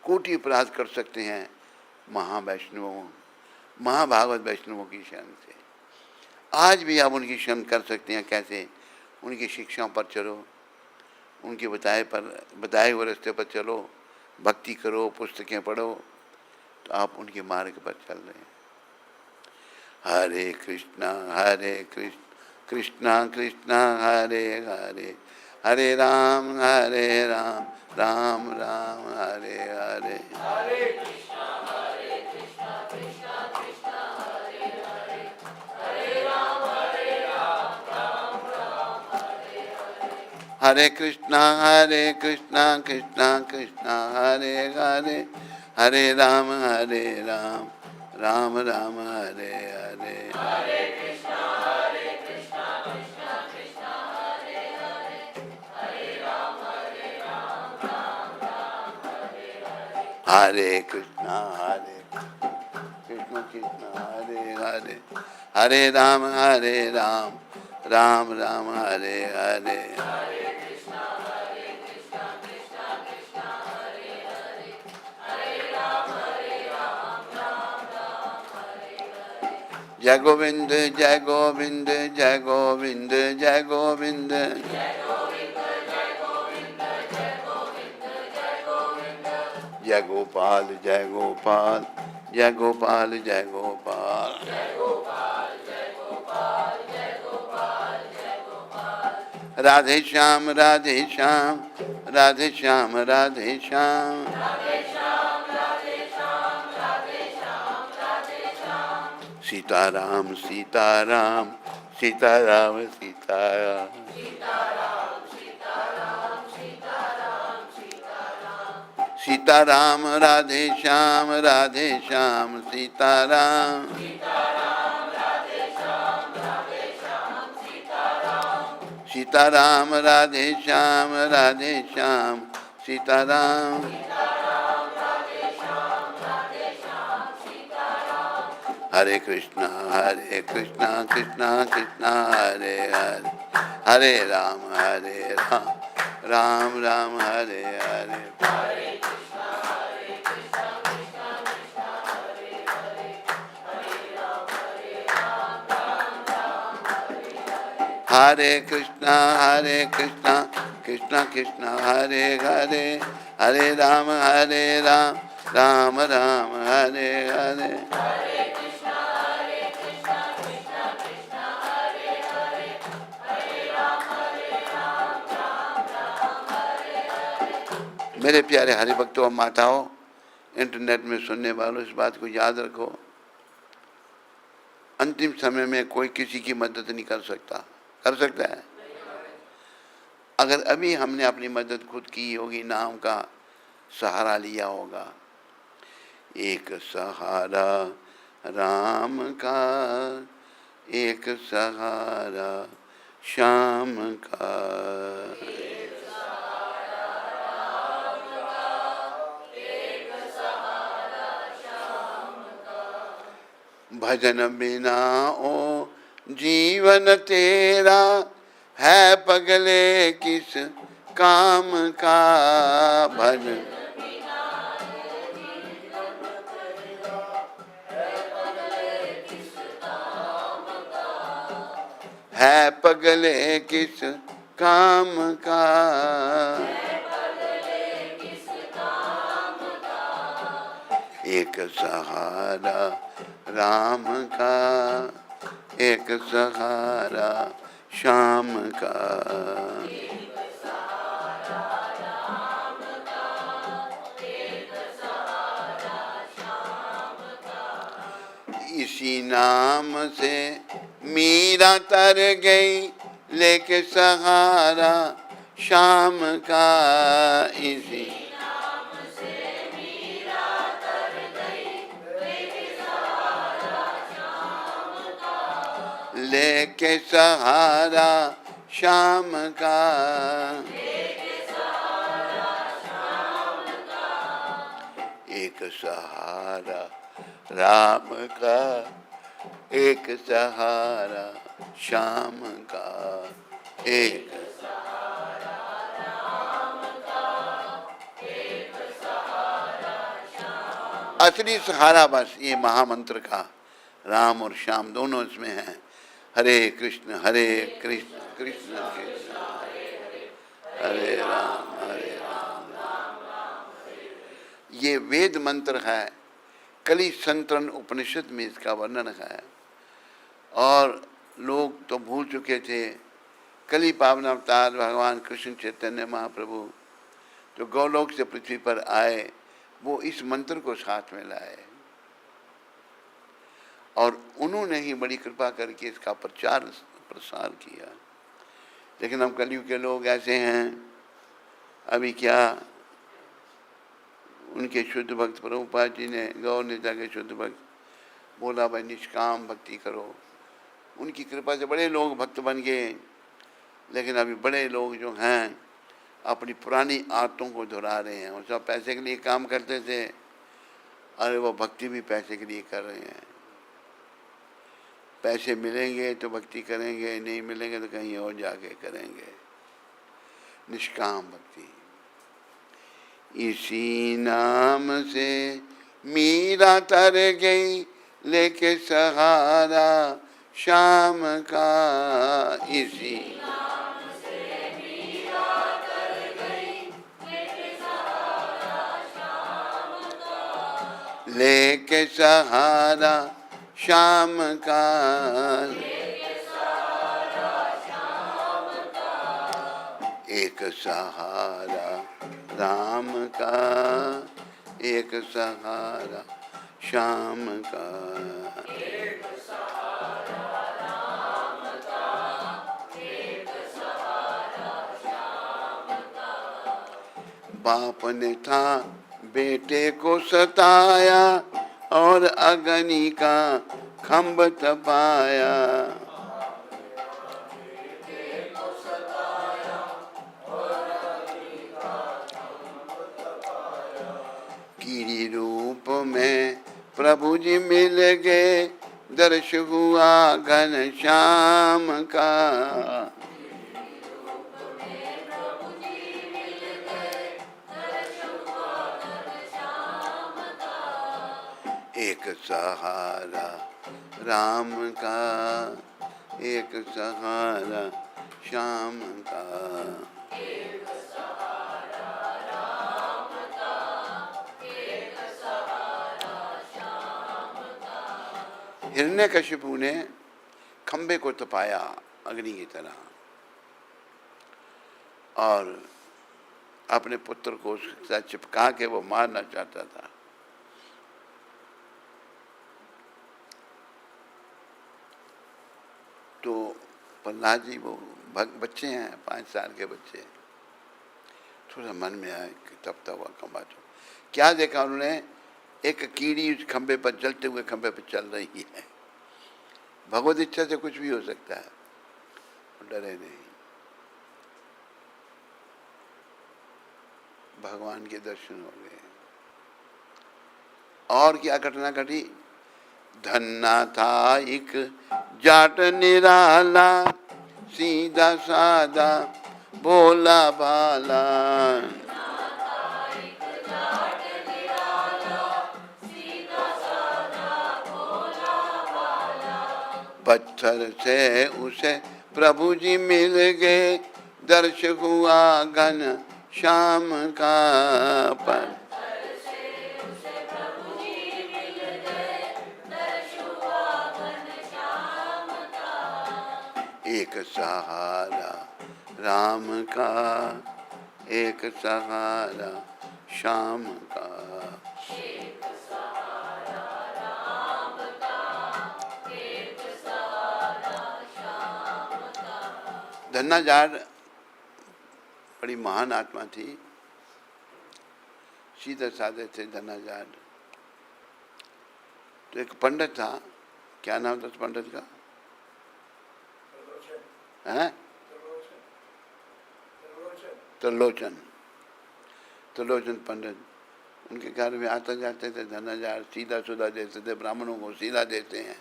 कोटि अपराध कर सकते हैं महावैष्णवों, महाभागवत वैष्णवों की शरण से। आज भी आप उनकी शरण कर सकते हैं। कैसे? उनकी शिक्षाओं पर चलो, उनके बताए हुए रास्ते पर चलो, भक्ति करो, पुस्तकें पढ़ो, तो आप उनके मार्ग पर चल रहे हैं। हरे कृष्णा कृष्णा कृष्णा हरे हरे, हरे राम राम राम हरे हरे। हरे कृष्णा कृष्णा कृष्णा हरे हरे, हरे राम राम राम हरे हरे। हरे कृष्णा कृष्णा कृष्णा हरे हरे, हरे राम राम राम हरे हरे। हरे कृष्णा कृष्णा कृष्णा हरे हरे, हरे राम राम हरे हरे। हरे कृष्णा कृष्णा हरे हरे, हरे राम राम राम हरे हरे। हरे कृष्णा कृष्णा कृष्णा हरे हरे, हरे राम राम हरे हरे। जय गोविंद जय गोविंद जय गोविंद जय गोविंद, जय गोविंद जय गोविंद जय गोविंद जय गोविंद, जय गोपाल जय गोपाल जय गोपाल जय गोपाल, जय गोपाल जय गोपाल जय गोपाल जय गोपाल। राधे श्याम राधे श्याम राधे श्याम राधे श्याम, राधे श्याम राधे श्याम राधे श्याम राधे श्याम। सीताराम सीताराम सीताराम सीताराम, सीताराम सीताराम सीताराम सीताराम। सीताराम राधे श्याम सीताराम, सीताराम राधे श्याम सीताराम। सीताराम राधे श्याम सीताराम, सीताराम राधे श्याम सीताराम। हरे कृष्णा कृष्णा कृष्णा हरे हरे, हरे राम राम राम हरे हरे। हरे कृष्णा कृष्णा कृष्णा हरे हरे, हरे राम राम राम हरे हरे। हरे कृष्णा कृष्णा कृष्णा हरे हरे, हरे राम राम राम हरे हरे। हरे कृष्णा कृष्णा कृष्णा हरे हरे, हरे राम राम हरे हरे। मेरे प्यारे हरि भक्तों और माताओं, इंटरनेट में सुनने वालों, इस बात को याद रखो, अंतिम समय में कोई किसी की मदद नहीं कर सकता। कर सकता है? अगर अभी हमने अपनी मदद खुद की होगी, नाम का सहारा लिया होगा। एक सहारा राम का एक सहारा श्याम का। भजन बिना ओ जीवन तेरा, है पगले किस काम का। भजन है पगले किस काम का। एक सहारा राम का, एक सहारा श्याम का। इसी नाम से मीरा तर गई, लेके सहारा श्याम का। इसी लेके सहारा श्याम का। एक सहारा राम का, एक सहारा श्याम का। एक असली सहारा बस ये महामंत्र का, राम और श्याम दोनों इसमें हैं। हरे कृष्ण कृष्ण कृष्ण हरे राम। ये वेद मंत्र है, कली संतरण उपनिषद में इसका वर्णन है। और लोग तो भूल चुके थे, कली पावन अवतार भगवान कृष्ण चैतन्य महाप्रभु जो गौलोक से पृथ्वी पर आए, वो इस मंत्र को साथ में लाए और उन्होंने ही बड़ी कृपा करके इसका प्रचार प्रसार किया। लेकिन हम कलयुग के लोग ऐसे हैं, अभी क्या उनके शुद्ध भक्त प्रभुपाद जी ने, गौर नेता के शुद्ध भक्त बोला भाई निष्काम भक्ति करो। उनकी कृपा से बड़े लोग भक्त बन गए। लेकिन अभी बड़े लोग जो हैं अपनी पुरानी आदतों को दोहरा रहे हैं। वो सब पैसे के लिए काम करते थे, अरे वो भक्ति भी पैसे के लिए कर रहे हैं। पैसे मिलेंगे तो भक्ति करेंगे, नहीं मिलेंगे तो कहीं और जाके करेंगे। निष्काम भक्ति। इसी नाम से मीरा तर गई, लेके सहारा श्याम का। इसी नाम से मीरा तर गई, लेके सहारा श्याम का। लेके सहारा श्याम का। एक सहारा राम का, एक सहारा श्याम का। एक सहारा राम का, एक सहारा श्याम का। बाप ने था बेटे को सताया, और अग्नि का खंभ तपाया। कीड़ी रूप में प्रभु जी मिल गए, दर्श हुआ घनश्याम का। एक सहारा राम का, एक सहारा श्याम का। एक सहारा राम का, एक सहारा श्याम का। हिरण्यकशिपु ने खंबे को तपाया अग्नि की तरह और अपने पुत्र को उसके साथ चिपका के वो मारना चाहता था। तो प्रहलाद जी वो बच्चे हैं, 5 साल के बच्चे, थोड़ा मन में आया कि तपता हुआ खंबा। तो क्या देखा उन्होंने, एक कीड़ी उस खंभे पर, जलते हुए खंभे पर चल रही है। भगवत इच्छा से कुछ भी हो सकता है, डरे नहीं। भगवान के दर्शन हो गए। और क्या घटना घटी? धन्ना था एक जाट निराला, सीधा साधा भोला भाला। पत्थर से उसे प्रभु जी मिल गए, दर्श हुआ घन श्याम का। पर एक सहारा राम का, एक सहारा श्याम का। धन्ना जाट बड़ी महान आत्मा थी, सीधे साधे थे धन्ना जाट। तो एक पंडित था, क्या नाम था उस पंडित का? हैं? त्रिलोचन। त्रिलोचन पंडित। उनके घर में आते जाते थे धन्ना जाट, सीधा सुधा देते थे, ब्राह्मणों को सीधा देते हैं,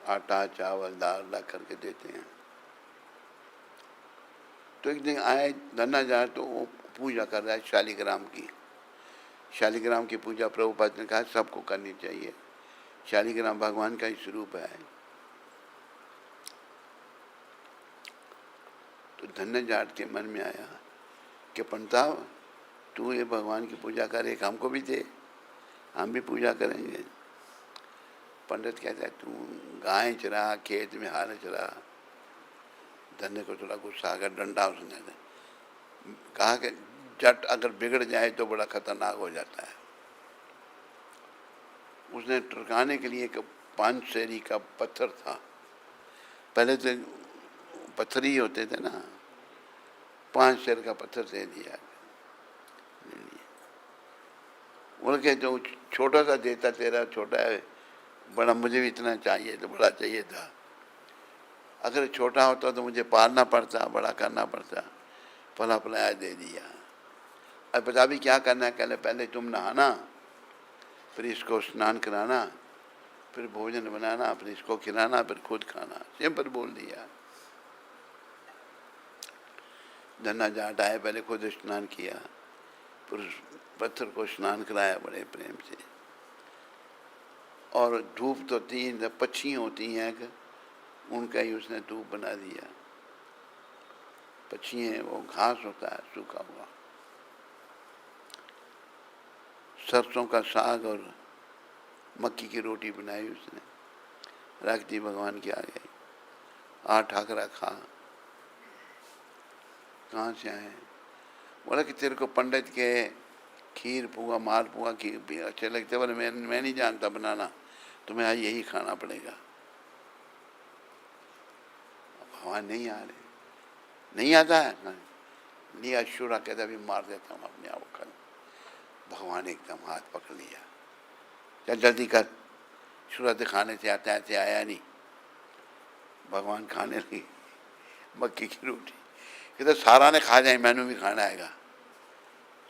आटा चावल दाल ला करके देते हैं। तो एक दिन आए धन्ना जाट, तो वो पूजा कर रहा है शालिग्राम की। शालिग्राम की पूजा प्रभुपाद ने कहा सबको करनी चाहिए, शालिग्राम भगवान का ही स्वरूप है। तो धन्ना जाट के मन में आया कि पंडित तू ये भगवान की पूजा कर, एक हमको भी दे, हम भी पूजा करेंगे। पंडित कहता है तू गाय चरा, खेत में हाल चरा। धन्य को थोड़ा गुस्सा आ गया, डंडा उसने कहा कि जट अगर बिगड़ जाए तो बड़ा खतरनाक हो जाता है। उसने टरकाने के लिए एक 5 सेरी का पत्थर था, पहले तो पत्थर ही होते थे ना, 5 सेर का पत्थर दे दिया। बोल के जो छोटा सा देता, तेरा छोटा है, बड़ा मुझे भी इतना चाहिए, तो बड़ा चाहिए था। अगर छोटा होता तो मुझे पालना पड़ता, बड़ा करना पड़ता, फला फलाया दे दिया। अब बता भी क्या करना है? कहले पहले तुम नहाना, फिर इसको स्नान कराना, फिर भोजन बनाना, फिर इसको खिलाना, फिर खुद खाना। सिंपल बोल दिया। धन्ना जाट आए, पहले खुद स्नान किया, फिर उस पत्थर को स्नान कराया बड़े प्रेम से। और धूप तो 3 पक्षी होती हैं, उनका ही उसने धूप बना दिया। पक्षी है वो घास होता है सूखा हुआ, सरसों का साग और मक्की की रोटी बनाई उसने, रख दी भगवान के आगे। 8 ठाकरा खा। कहाँ से आए? बोला कि तेरे को पंडित के खीर पुआ माल पुआ खीर अच्छे लगते, बोले मैं नहीं जानता बनाना, तुम्हें आज यही खाना पड़ेगा। भगवान नहीं आ रहे, नहीं आता है, लिया शुरा कहता अभी मार देता हूँ अपने आप को। भगवान एकदम हाथ पकड़ लिया, चल जल्दी कर। शुरा दिखाने से आता ऐसे आया नहीं। भगवान खाने लगे मक्की की रोटी। कहते सारा ने खा जाए, मैंने भी खाना आएगा,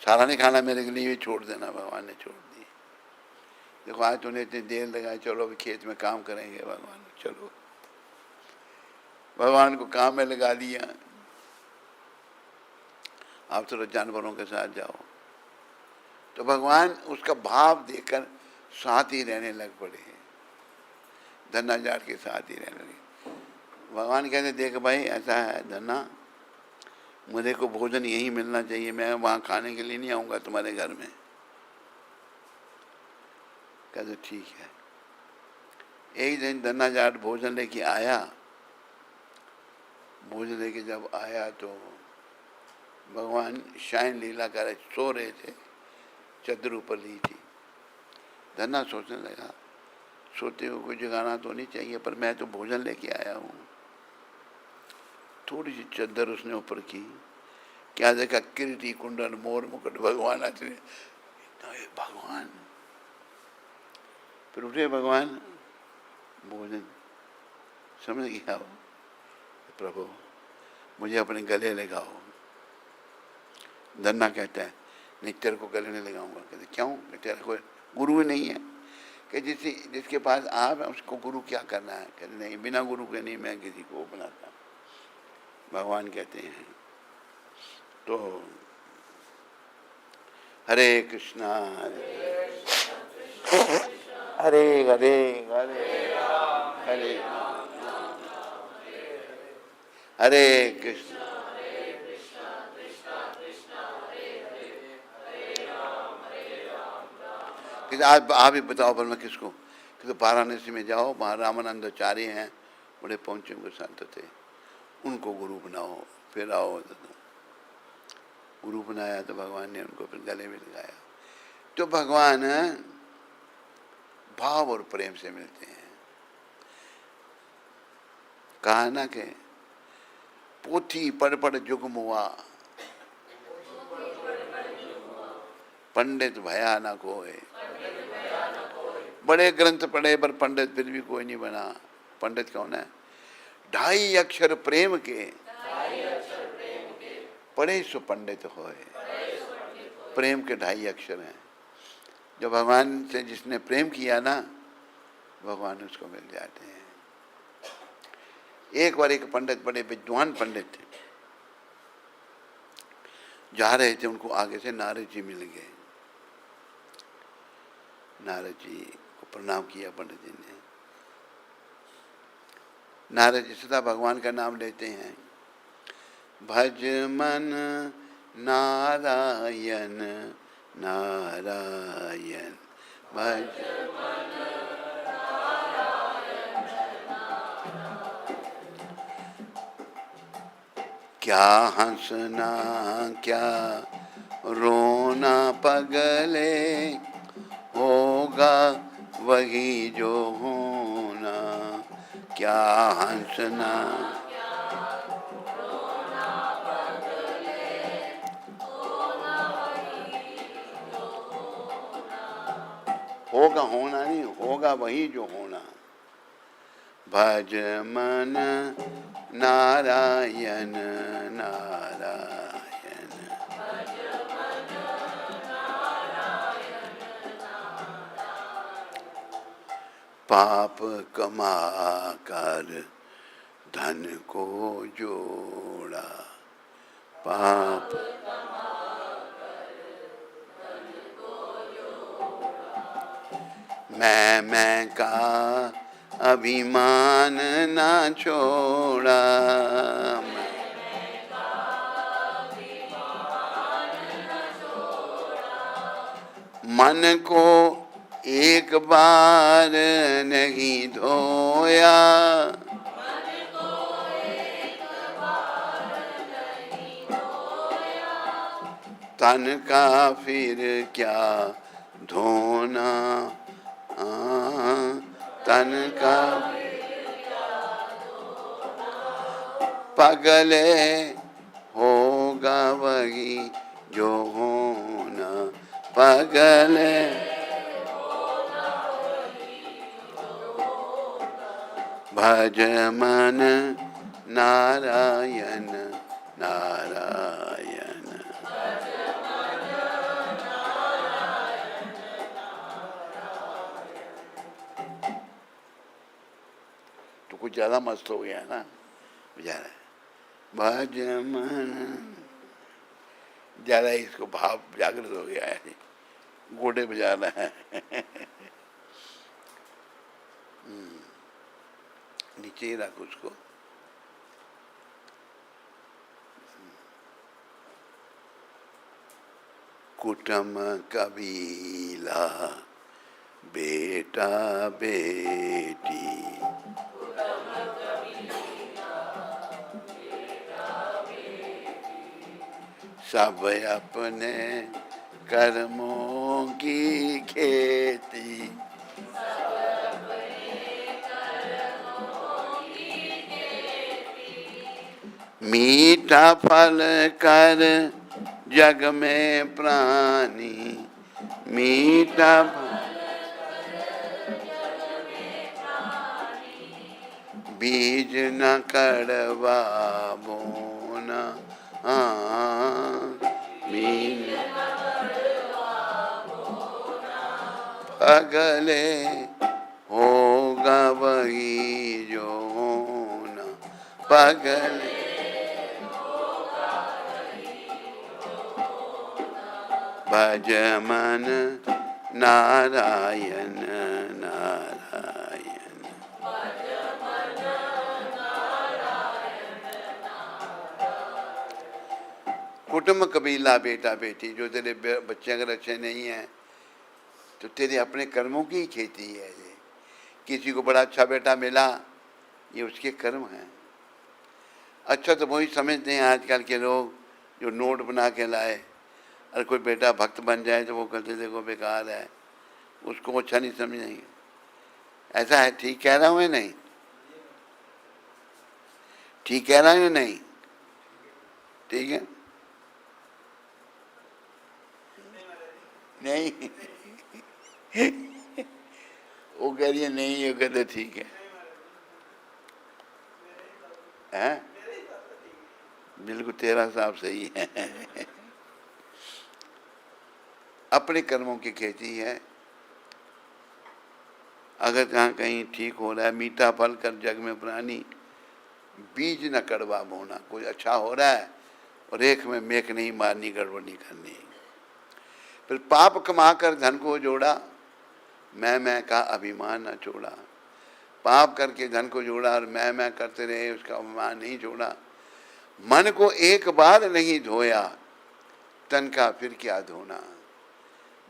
सारा नहीं खाना, मेरे के लिए भी छोड़ देना। भगवान ने छोड़ दी। देखो आज तूने इतनी देर लगाई, चलो अभी खेत में काम करेंगे। भगवान चलो, भगवान को काम में लगा दिया। आप थोड़ा जानवरों के साथ जाओ। तो भगवान उसका भाव देखकर साथ ही रहने लग पड़े, धन्ना जाट के साथ ही रहने लगे। भगवान कहते देख भाई ऐसा है धन्ना, मुझे को भोजन यही मिलना चाहिए, मैं वहाँ खाने के लिए नहीं आऊँगा तुम्हारे घर में। कहते ठीक है। एक दिन धन्ना जाट भोजन लेके आया। भोजन लेके जब आया तो भगवान शायन लीला कर सो रहे थे, चद्दर ऊपर ली थी। धन्ना सोचने लगा सोते हुए कोई जगाना तो नहीं चाहिए, पर मैं तो भोजन लेके आया हूँ। थोड़ी सी चद्दर उसने ऊपर की, क्या देखा, किरीटी कुंडल मोर मुकुट भगवान आते, भगवान। फिर उठे भगवान, भोजन समझ गया वो, प्रभु मुझे अपने गले लगाओ। धन्ना कहता है नहीं तेरे को गले नहीं लगाऊंगा। कहते क्यों? तेरा कोई गुरु नहीं है? कि जिसके पास आप है उसको गुरु क्या करना है? कहते नहीं, बिना गुरु के नहीं मैं किसी को बनाता। भगवान कहते हैं तो हरे कृष्णा हरे हरे हरे हरे हरे कृष्ण। आप ही बताओ पर मैं किसको? कि तो वाराणसी में जाओ, वहाँ रामानंदाचार्य हैं, बड़े पहुँचे हुए संत थे, उनको गुरु बनाओ, फिर आओ। तो गुरु बनाया तो भगवान ने उनको फिर गले में लगाया। तो भगवान भाव और प्रेम से मिलते हैं। कहा ना कि पोथी पढ़ पढ़ जुग मुआ, पंडित भया ना कोई। बड़े ग्रंथ पढ़े पर पंडित फिर भी कोई नहीं बना। पंडित कौन है? 2.5 अक्षर प्रेम के पढ़े सो पंडित होए। प्रेम के 2.5 अक्षर हैं। जो भगवान से जिसने प्रेम किया ना, भगवान उसको मिल जाते हैं। एक बार एक पंडित, बड़े विद्वान पंडित थे, जा रहे थे, उनको आगे से नारद जी मिल गए। नारद जी को प्रणाम किया पंडित जी ने। नारद जी सदा भगवान का नाम लेते हैं। भज मन नारायण नारायण, भज क्या हंसना क्या रोना पगले, होगा वही जो होना। क्या हंसना होगा, होना नहीं, होगा वही जो होना। भज मन नारायण नारायण, पाप कमा कर धन को जोड़ा। पाप मैं का अभिमान ना छोड़ा। मन को एक बार नहीं धोया, तन का फिर क्या धोना। तन का पगले होगा वही जो होना। पगले भज मन नारायण नारायण। तो कुछ ज्यादा मस्त हो गया ना बेचारा। भज मन, ज्यादा इसको भाव जागृत हो गया है, घोड़े बजाना है। नीचे ही रख उसको। कुटुम कबीला बेटा बेटी, सब अपने कर्मों की खेती। मीठा फल कर जग में प्राणी, मीठा बीज न कड़वा बोना, बीज अगले होगा वही जो होना, पगले भज मन नारायण नारायण। कुटुंब कबीला बेटा बेटी, जो तेरे बच्चे अगर अच्छे नहीं हैं तो तेरे अपने कर्मों की ही खेती है ये। किसी को बड़ा अच्छा बेटा मिला, ये उसके कर्म हैं। अच्छा तो वही समझते हैं आजकल के लोग जो नोट बना के लाए, अगर कोई बेटा भक्त बन जाए तो वो कहते देखो बेकार है, उसको अच्छा नहीं समझेंगे। ऐसा है? ठीक कह रहा हूँ या नहीं? ठीक कह रहा हूँ या नहीं? ठीक है? नहीं वो कह रही है नहीं, ये कहते ठीक है। हैं? बिल्कुल तेरा हिसाब सही है अपने कर्मों की खेती है। अगर कहाँ कहीं ठीक हो रहा है, मीठा फल कर जग में प्राणी, बीज न कड़वा बोना। कोई अच्छा हो रहा है और एक में मेख नहीं मारनी, गड़बड़ नहीं करनी। फिर पाप कमा कर धन को जोड़ा, मैं का अभिमान न छोड़ा। पाप करके धन को जोड़ा और मैं करते रहे, उसका अभिमान नहीं छोड़ा। मन को एक बार नहीं धोया, तन का फिर क्या धोना।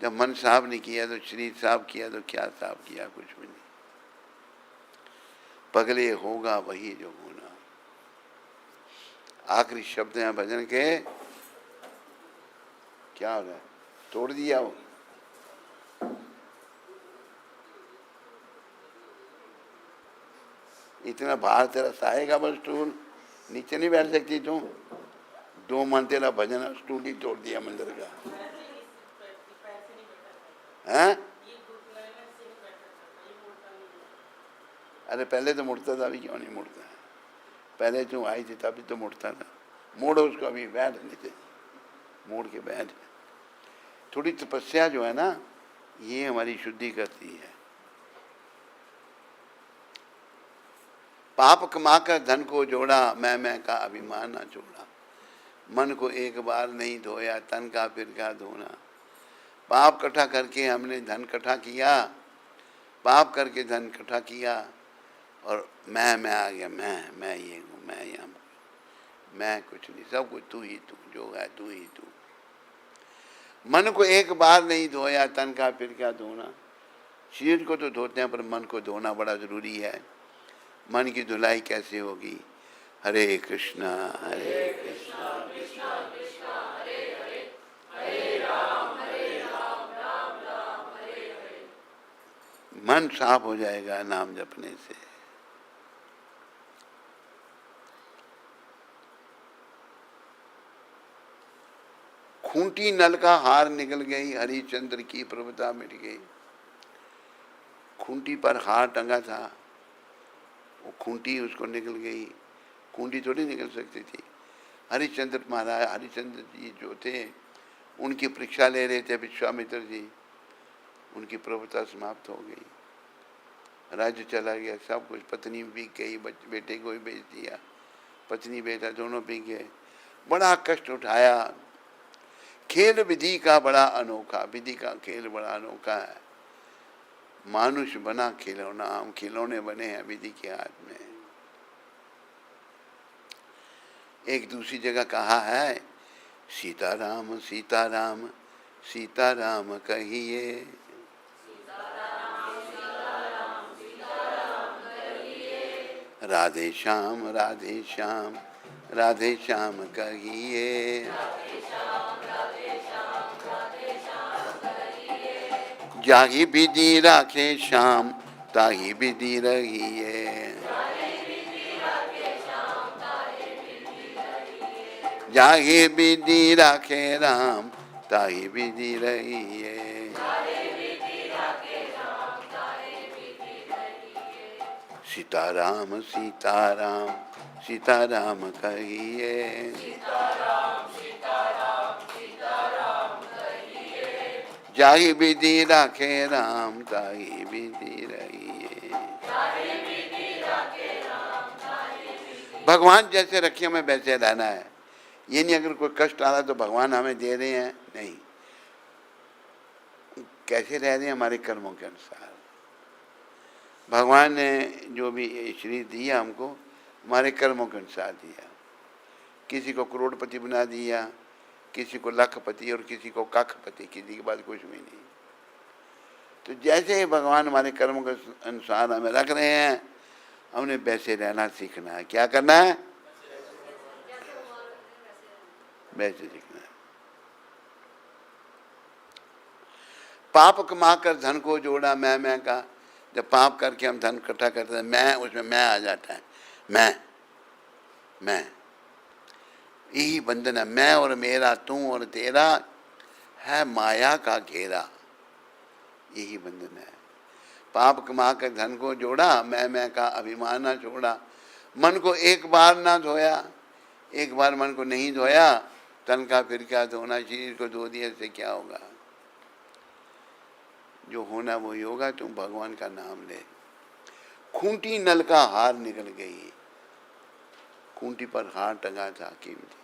जब मन साफ नहीं किया तो शरीर साफ किया तो क्या साफ किया, कुछ भी नहीं। पगले होगा वही जो होना। आखिरी शब्द हैं भजन के। क्या हो रहा है? तोड़ दिया वो? इतना भार तेरा सहायगा बस स्टूल, नीचे नहीं बैठ सकती तुम? 2 मन तेरा भजन, स्टूल ही तोड़ दिया मंदिर का। हैं? अरे पहले तो मुड़ता था, अभी क्यों नहीं मुड़ता है? पहले तुम आई थी तभी तो मुड़ता था। मोड़ो उसको, अभी बैठ नीचे, मोड़ के बैठ। थोड़ी तपस्या जो है ना, ये हमारी शुद्धि करती है। पाप कमाकर धन को जोड़ा, मैं का अभिमान ना छोड़ा। मन को एक बार नहीं धोया, तन का फिर क्या धोना। पाप इकट्ठा करके हमने धन इकट्ठा किया, पाप करके धन इकट्ठा किया और मैं आ गया, मैं ये हूँ, मैं यहाँ, मैं कुछ नहीं, सब कुछ तू ही तू, जो है तू ही तू। मन को एक बार नहीं धोया, तन का फिर क्या धोना। शरीर को तो धोते हैं पर मन को धोना बड़ा जरूरी है। मन की धुलाई कैसे होगी? हरे कृष्णा हरे कृष्णा कृष्णा कृष्णा हरे हरे, हरे राम राम राम हरे हरे। मन साफ हो जाएगा नाम जपने से। खूंटी नल का हार निकल गई, हरिश्चंद्र की प्रभुता मिट गई। खूंटी पर हार टंगा था, वो खूंटी उसको निकल गई। खूंटी थोड़ी निकल सकती थी। हरिश्चंद्र महाराज, हरिश्चंद्र जी जो थे, उनकी परीक्षा ले रहे थे विश्वामित्र जी। उनकी प्रभुता समाप्त हो गई, राज्य चला गया, सब कुछ। पत्नी बिक गई, बेटे को भी बेच दिया, पत्नी बेटा दोनों बिक गए। बड़ा कष्ट उठाया। खेल विधि का बड़ा अनोखा, विधि का खेल बड़ा अनोखा है। मानुष बना खिलौना, हम खिलौने बने हैं विधि के हाथ में। एक दूसरी जगह कहा है, सीताराम सीताराम सीताराम कहिए, राधे श्याम राधे श्याम राधे श्याम कहिए। जाही विधि राखे श्याम, ताही विधि रहिए। जाहि विधि राखे राम ताहि विधि रहिए। सीताराम सीताराम सीताराम कहिए। जाहि विधि राखे राम ताहि विधि रहिए। भगवान जैसे रखे हमें वैसे रहना है। ये नहीं अगर कोई कष्ट आ रहा तो भगवान हमें दे रहे हैं, नहीं, कैसे रह रहे हैं हमारे कर्मों के अनुसार। भगवान ने जो भी शरीर दिया हमको हमारे कर्मों के अनुसार दिया। किसी को करोड़पति बना दिया, किसी को लाखपति और किसी को काखपति, किसी के बाद कुछ भी नहीं। तो जैसे ही भगवान हमारे कर्मों के अनुसार हमें रख रहे हैं, हमने वैसे रहना सीखना है। क्या करना है? वैसे सीखना है। पाप कमा कर धन को जोड़ा, मैं का। जब पाप करके हम धन इकट्ठा करते हैं, मैं, उसमें मैं आ जाता है। मैं यही बंधन है। मैं और मेरा, तू और तेरा है माया का घेरा, यही बंधन है। पाप कमा कर धन को जोड़ा, मैं का अभिमान ना छोड़ा। मन को एक बार ना धोया, एक बार मन को नहीं धोया, तन का फिर क्या धोना। शरीर को धो दिया से क्या होगा? जो होना वही होगा। तुम भगवान का नाम ले। खूंटी नल का हार निकल गई। खूंटी पर हार टंगा था कीमती,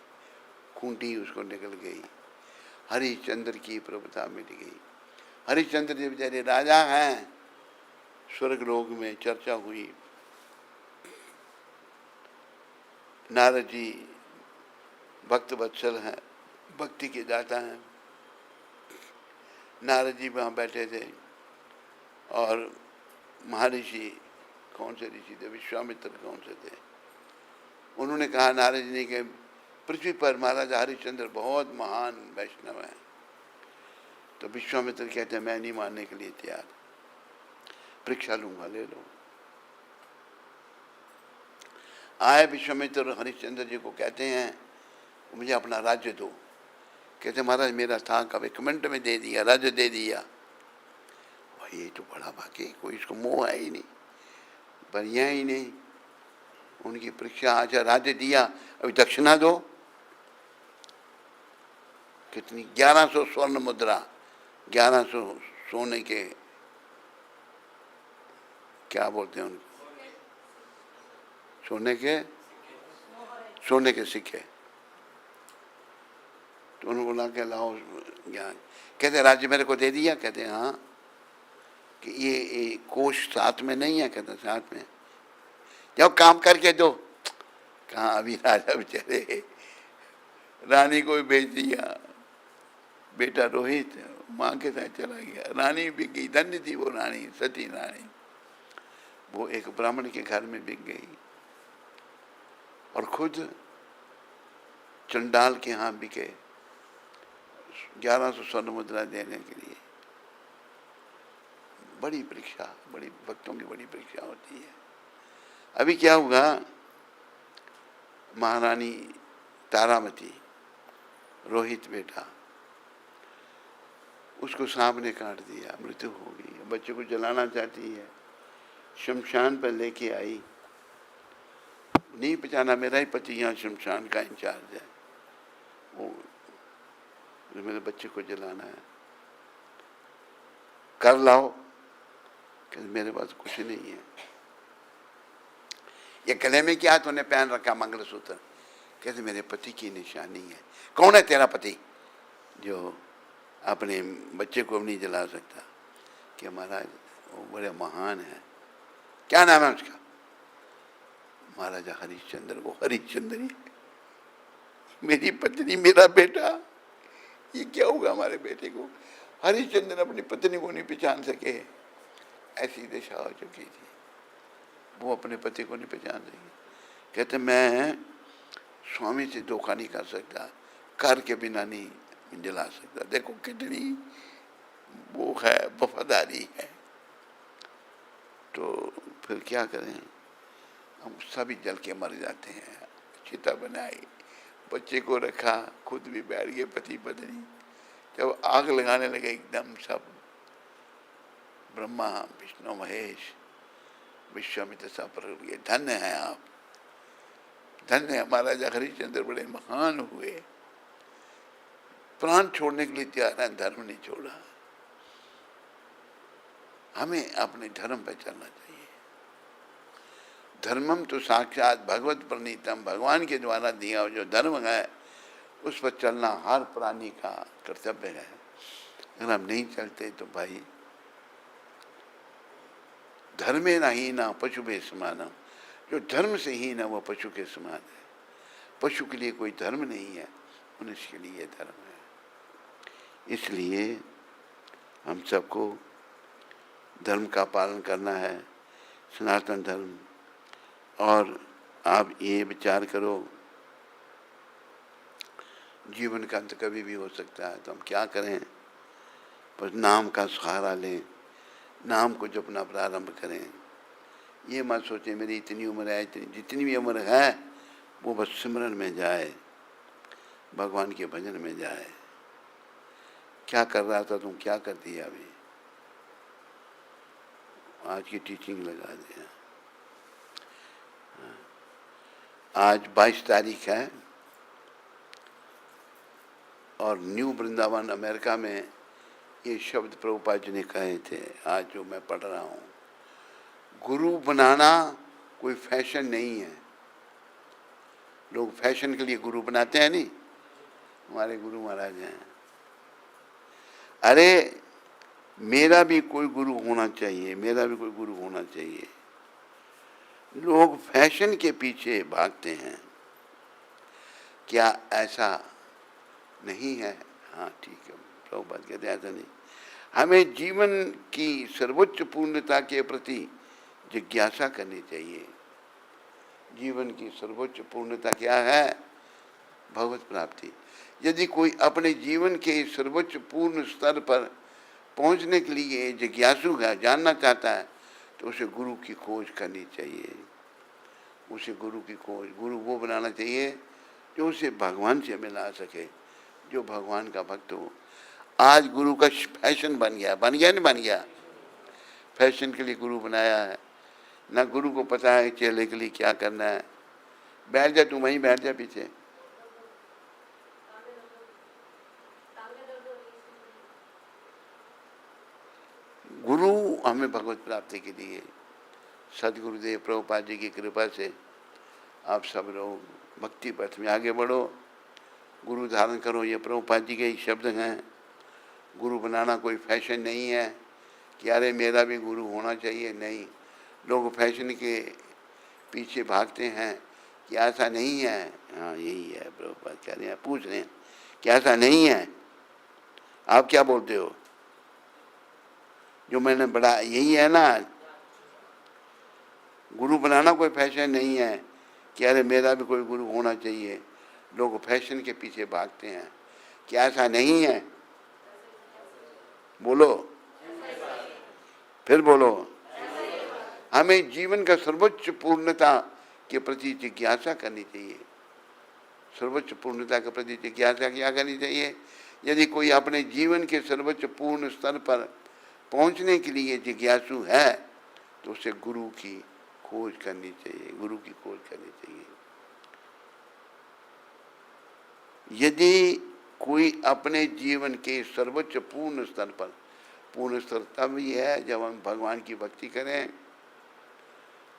खूंटी उसको निकल गई। हरिश्चंद्र की प्रभुता मिट गई। हरिश्चंद्र जी बेचारे राजा हैं, स्वर्ग लोक में चर्चा हुई। नारद जी भक्त वत्सल हैं, भक्ति के दाता हैं। नारद जी वहाँ बैठे थे और महर्षि, कौन से ऋषि थे, विश्वामित्र कौन से थे, उन्होंने कहा नारद जी ने कि पृथ्वी पर महाराजा हरिश्चंद्र बहुत महान वैष्णव हैं। तो विश्वामित्र कहते हैं मैं नहीं मानने के लिए तैयार, परीक्षा लूंगा, ले लो। आए विश्वामित्र हरिश्चंद्र जी को कहते हैं मुझे अपना राज्य दो। कहते महाराज मेरा था कभी कमेंट में दे दिया, राज्य दे दिया। भाई ये तो बड़ा भाग्य, कोई इसको मोह है ही नहीं, बढ़िया ही नहीं। उनकी परीक्षा, अच्छा राज्य दिया, अभी दक्षिणा दो। कितनी? 1100 स्वर्ण मुद्रा, 1100 सोने के, क्या बोलते हैं उनको, सोने के सिक्के। तो उनको ला के लाओ ज्ञान। कहते राज्य मेरे को दे दिया? कहते हाँ। कि ये कोष साथ में नहीं है? कहते साथ में। जाओ काम करके दो। कहाँ अभी राजा बेचारे रानी को भी भेज दिया। बेटा रोहित माँ के साथ चला गया। रानी बिक गई, धन्य थी वो रानी, सती रानी। वो एक ब्राह्मण के घर में बिक गई और खुद चंडाल के यहाँ बिके 1100 स्वर्ण मुद्रा देने के लिए। बड़ी परीक्षा, बड़ी भक्तों की बड़ी परीक्षा होती है। अभी क्या हुआ, महारानी तारामती, रोहित बेटा, उसको सांप ने काट दिया, मृत्यु हो गई। बच्चे को जलाना चाहती है, शमशान पर लेके आई, नहीं पहचाना, मेरा ही पति यहाँ शमशान का इंचार्ज है, वो मेरे बच्चे को जलाना है, कर लाओ। कहते मेरे पास कुछ नहीं है। ये गले में क्या तूने पहन रखा मंगलसूत्र? कहते मेरे पति की निशानी है। कौन है तेरा पति जो अपने बच्चे को नहीं जला सकता? कि महाराज वो बड़े महान है। क्या नाम है उसका? महाराजा हरिश्चंद्र। वो हरिश्चंद्र ही मेरी पत्नी, मेरा बेटा, ये क्या होगा हमारे बेटे को? हरिश्चंद्र अपनी पत्नी को नहीं पहचान सके, ऐसी दशा हो चुकी थी। वो अपने पति को नहीं पहचान सके। कहते मैं स्वामी से धोखा नहीं कर सकता, कर के बिना नहीं जला सकता। देखो कितनी वो है, वफादारी है। तो फिर क्या करें, हम सभी जल के मर जाते हैं। चिता बनाई, बच्चे को रखा, खुद भी बैठ गए पति पत्नी। जब आग लगाने लगे एकदम सब, ब्रह्मा विष्णु महेश विश्वामित्र सब प्रकट हुए। धन्य है आप, धन्य है महाराजा हरिश्चंद्र, बड़े महान हुए, प्राण छोड़ने के लिए तैयार है, धर्म नहीं छोड़ा। हमें अपने धर्म पर चलना चाहिए। धर्मम तो साक्षात भगवत प्रणीतम, भगवान के द्वारा दिया हुआ जो धर्म है उस पर चलना हर प्राणी का कर्तव्य है। अगर हम नहीं चलते तो भाई, धर्मे न हीना पशु भे समानम, जो धर्म से हीन है वो पशु के समान है। पशु के लिए कोई धर्म नहीं है, मनुष्य के लिए धर्म है। इसलिए हम सबको धर्म का पालन करना है, सनातन धर्म। और आप ये विचार करो, जीवन का अंत कभी भी हो सकता है, तो हम क्या करें? बस नाम का सहारा लें, नाम को जपना प्रारंभ करें। ये मत सोचें मेरी इतनी उम्र है, जितनी भी उम्र है वो बस सिमरन में जाए, भगवान के भजन में जाए। क्या कर रहा था तुम, क्या कर दिया अभी? आज की टीचिंग लगा दिया। आज 22 तारीख है और न्यू वृंदावन अमेरिका में ये शब्द प्रभुपाद जी ने कहे थे, आज जो मैं पढ़ रहा हूँ। गुरु बनाना कोई फैशन नहीं है। लोग फैशन के लिए गुरु बनाते हैं, नहीं, हमारे गुरु महाराज हैं। अरे मेरा भी कोई गुरु होना चाहिए, मेरा भी कोई गुरु होना चाहिए। लोग फैशन के पीछे भागते हैं, क्या ऐसा नहीं है? हाँ ठीक है, प्रभुपाद कहते हैं ऐसा नहीं। हमें जीवन की सर्वोच्च पूर्णता के प्रति जिज्ञासा करनी चाहिए। जीवन की सर्वोच्च पूर्णता क्या है? भगवत प्राप्ति। यदि कोई अपने जीवन के सर्वोच्च पूर्ण स्तर पर पहुंचने के लिए जिज्ञासु है, जानना चाहता है, तो उसे गुरु की खोज करनी चाहिए। उसे गुरु की खोज, गुरु वो बनाना चाहिए जो उसे भगवान से मिला सके, जो भगवान का भक्त हो। आज गुरु का फैशन बन गया, बन गया नहीं बन गया? फैशन के लिए गुरु बनाया है, ना गुरु को पता है चेले के लिए क्या करना है। बैठ जा, तू वहीं बैठ जा पीछे। गुरु हमें भगवत प्राप्ति के लिए, सदगुरुदेव प्रभुपाद जी की कृपा से आप सब लोग भक्ति पथ में आगे बढ़ो, गुरु धारण करो। ये प्रभुपाद जी के ही शब्द हैं। गुरु बनाना कोई फैशन नहीं है कि अरे मेरा भी गुरु होना चाहिए, नहीं। लोग फैशन के पीछे भागते हैं कि ऐसा नहीं है। हाँ यही है, प्रभुपाद कह रहे हैं, पूछ रहे हैं कि ऐसा नहीं है, आप क्या बोलते हो? जो मैंने बड़ा यही है ना, गुरु बनाना कोई फैशन नहीं है कि अरे मेरा भी कोई गुरु होना चाहिए। लोग फैशन के पीछे भागते हैं कि ऐसा नहीं है। बोलो, फिर बोलो। हमें जीवन का सर्वोच्च पूर्णता के प्रति जिज्ञासा करनी चाहिए। सर्वोच्च पूर्णता के प्रति जिज्ञासा क्या करनी चाहिए? यदि कोई अपने जीवन के सर्वोच्च पूर्ण स्तर पर पहुंचने के लिए जिज्ञासु है, तो उसे गुरु की खोज करनी चाहिए, गुरु की खोज करनी चाहिए। यदि कोई अपने जीवन के सर्वोच्च पूर्ण स्तर पर, पूर्ण स्तर तब ही है जब हम भगवान की भक्ति करें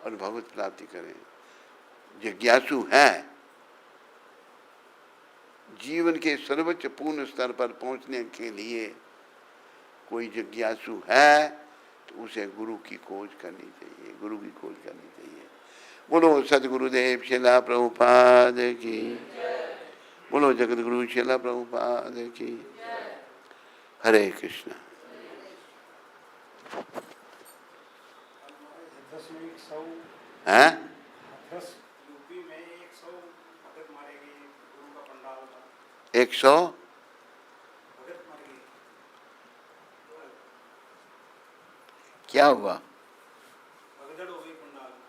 और भगवत प्राप्ति करें। जिज्ञासु है, जीवन के सर्वोच्च पूर्ण स्तर पर पहुंचने के लिए कोई जिज्ञासु है, तो उसे गुरु की खोज करनी चाहिए, गुरु की खोज करनी चाहिए। बोलो सदगुरुदेव शिला प्रभुपाद की, बोलो जगत गुरु शिला प्रभुपाद की। हरे कृष्णा। हैं? यूपी में 100 भगत मारे गए, गुरु का पंडाल था। 100 भगत मारे गए। क्या हुआ? भगदड़ हो गई पंडाल में।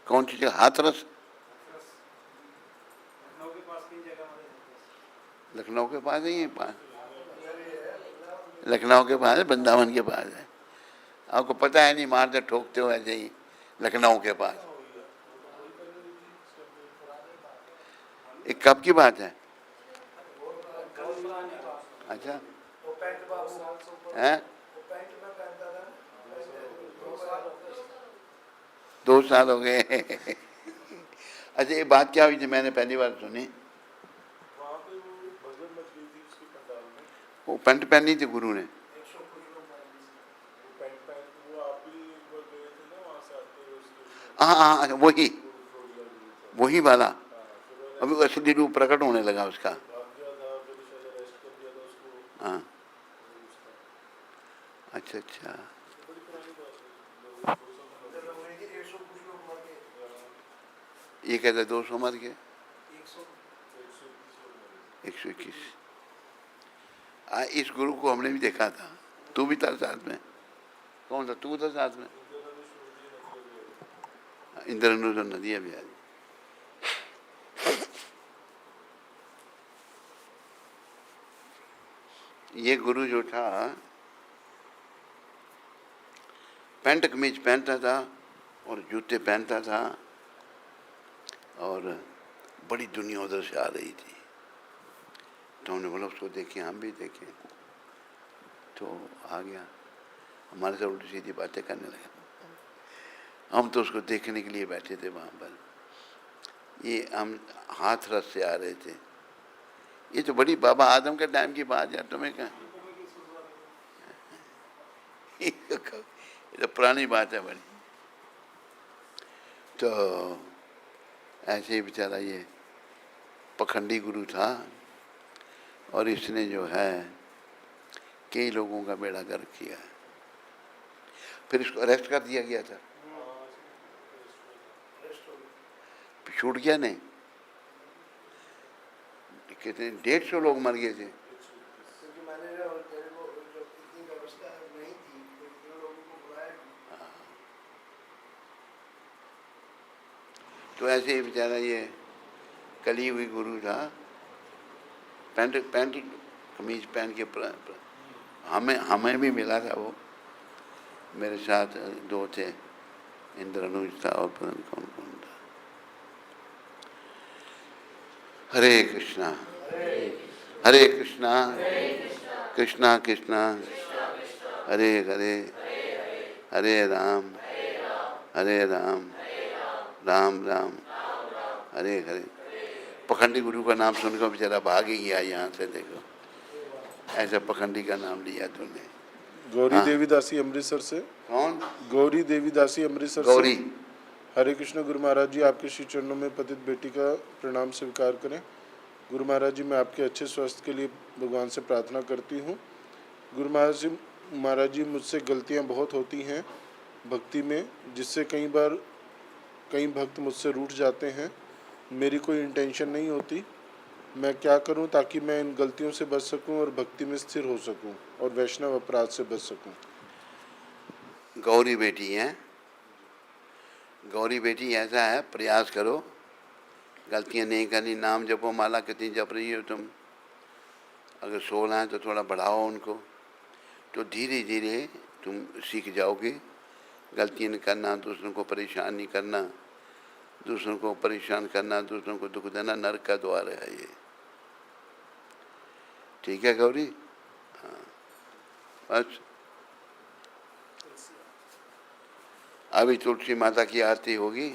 कौन सी जगह? हाथरस? लखनऊ के पास पास है, ये पास लखनऊ के पास है, वृंदावन के पास है। आपको पता है नहीं, मारते ठोकते हो ऐसे ही, लखनऊ के पास। ये कब की बात है? अच्छा है, 2 साल हो गए। अच्छा, ये बात क्या हुई थी, मैंने पहली बार सुनी। वो पैंट पहनी थी गुरु ने। हाँ हाँ, अच्छा वही वही वाला। अभी वो असली रूप प्रकट होने लगा उसका। हाँ, अच्छा अच्छा। ये कहते 200 मर गए, 121। इस गुरु को हमने भी देखा था, तू भी था साथ में। कौन था? तू था साथ में। इंद्रनुज नदिया भी आई। ये गुरु जो था, पैंट कमीज पहनता था और जूते पहनता था, और बड़ी दुनिया उधर से आ रही थी। तो हमने बोला उसको देखें, हम भी देखें। तो आ गया, हमारे से उल्टी सीधी बातें करने लगा। हम तो उसको देखने के लिए बैठे थे वहाँ पर। ये हम हाथरस से आ रहे थे। ये तो बड़ी बाबा आदम के टाइम की बात है, तुम्हें क्या? ये तो पुरानी बात है बड़ी। तो ऐसे ही बेचारा ये पखंडी गुरु था, और इसने जो है कई लोगों का बेड़ा गर्क किया। फिर इसको अरेस्ट कर दिया गया था। छूट गया नहीं, कितने 150 लोग मर गए थे। तो ऐसे ही बेचारा ये कली हुई गुरु था, पैंट कमीज पहन के हमें भी मिला था वो। मेरे साथ 2 थे, इंद्रनुज था और पता नहीं कौन कौन था। हरे कृष्णा हरे कृष्णा कृष्णा कृष्णा हरे हरे, हरे राम राम राम हरे हरे। पखंडी गुरु का नाम सुनकर बेचारा भाग ही गया यहाँ से। देखो, ऐसा पखंडी का नाम लिया तूने। गौरी देवी दासी अमृतसर से। कौन? गौरी देवी दासी अमृतसर से। गौरी। हरे कृष्ण गुरु महाराज जी, आपके श्री चरणों में पतित बेटी का प्रणाम स्वीकार करें। गुरु महाराज जी, मैं आपके अच्छे स्वास्थ्य के लिए भगवान से प्रार्थना करती हूँ। गुरु महाराज जी, मुझसे गलतियाँ बहुत होती हैं भक्ति में, जिससे कई भक्त मुझसे रूठ जाते हैं। मेरी कोई इंटेंशन नहीं होती। मैं क्या करूं ताकि मैं इन गलतियों से बच सकूं और भक्ति में स्थिर हो सकूं और वैष्णव अपराध से बच सकूं। गौरी बेटी है, गौरी बेटी ऐसा है, प्रयास करो, गलतियां नहीं करनी। नाम जपो, माला कितनी जप रही हो तुम? अगर 16 है तो थोड़ा बढ़ाओ उनको, तो धीरे धीरे तुम सीख जाओगे। गलतियाँ नहीं करना, दूसरों को परेशान नहीं करना, दूसरों को परेशान करना, दूसरों को दुख देना नरक का द्वार है ये। ठीक है गौरी? हाँ, बस अभी तुलसी माता की आरती होगी,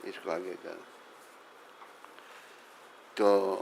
इसको आगे कर। तो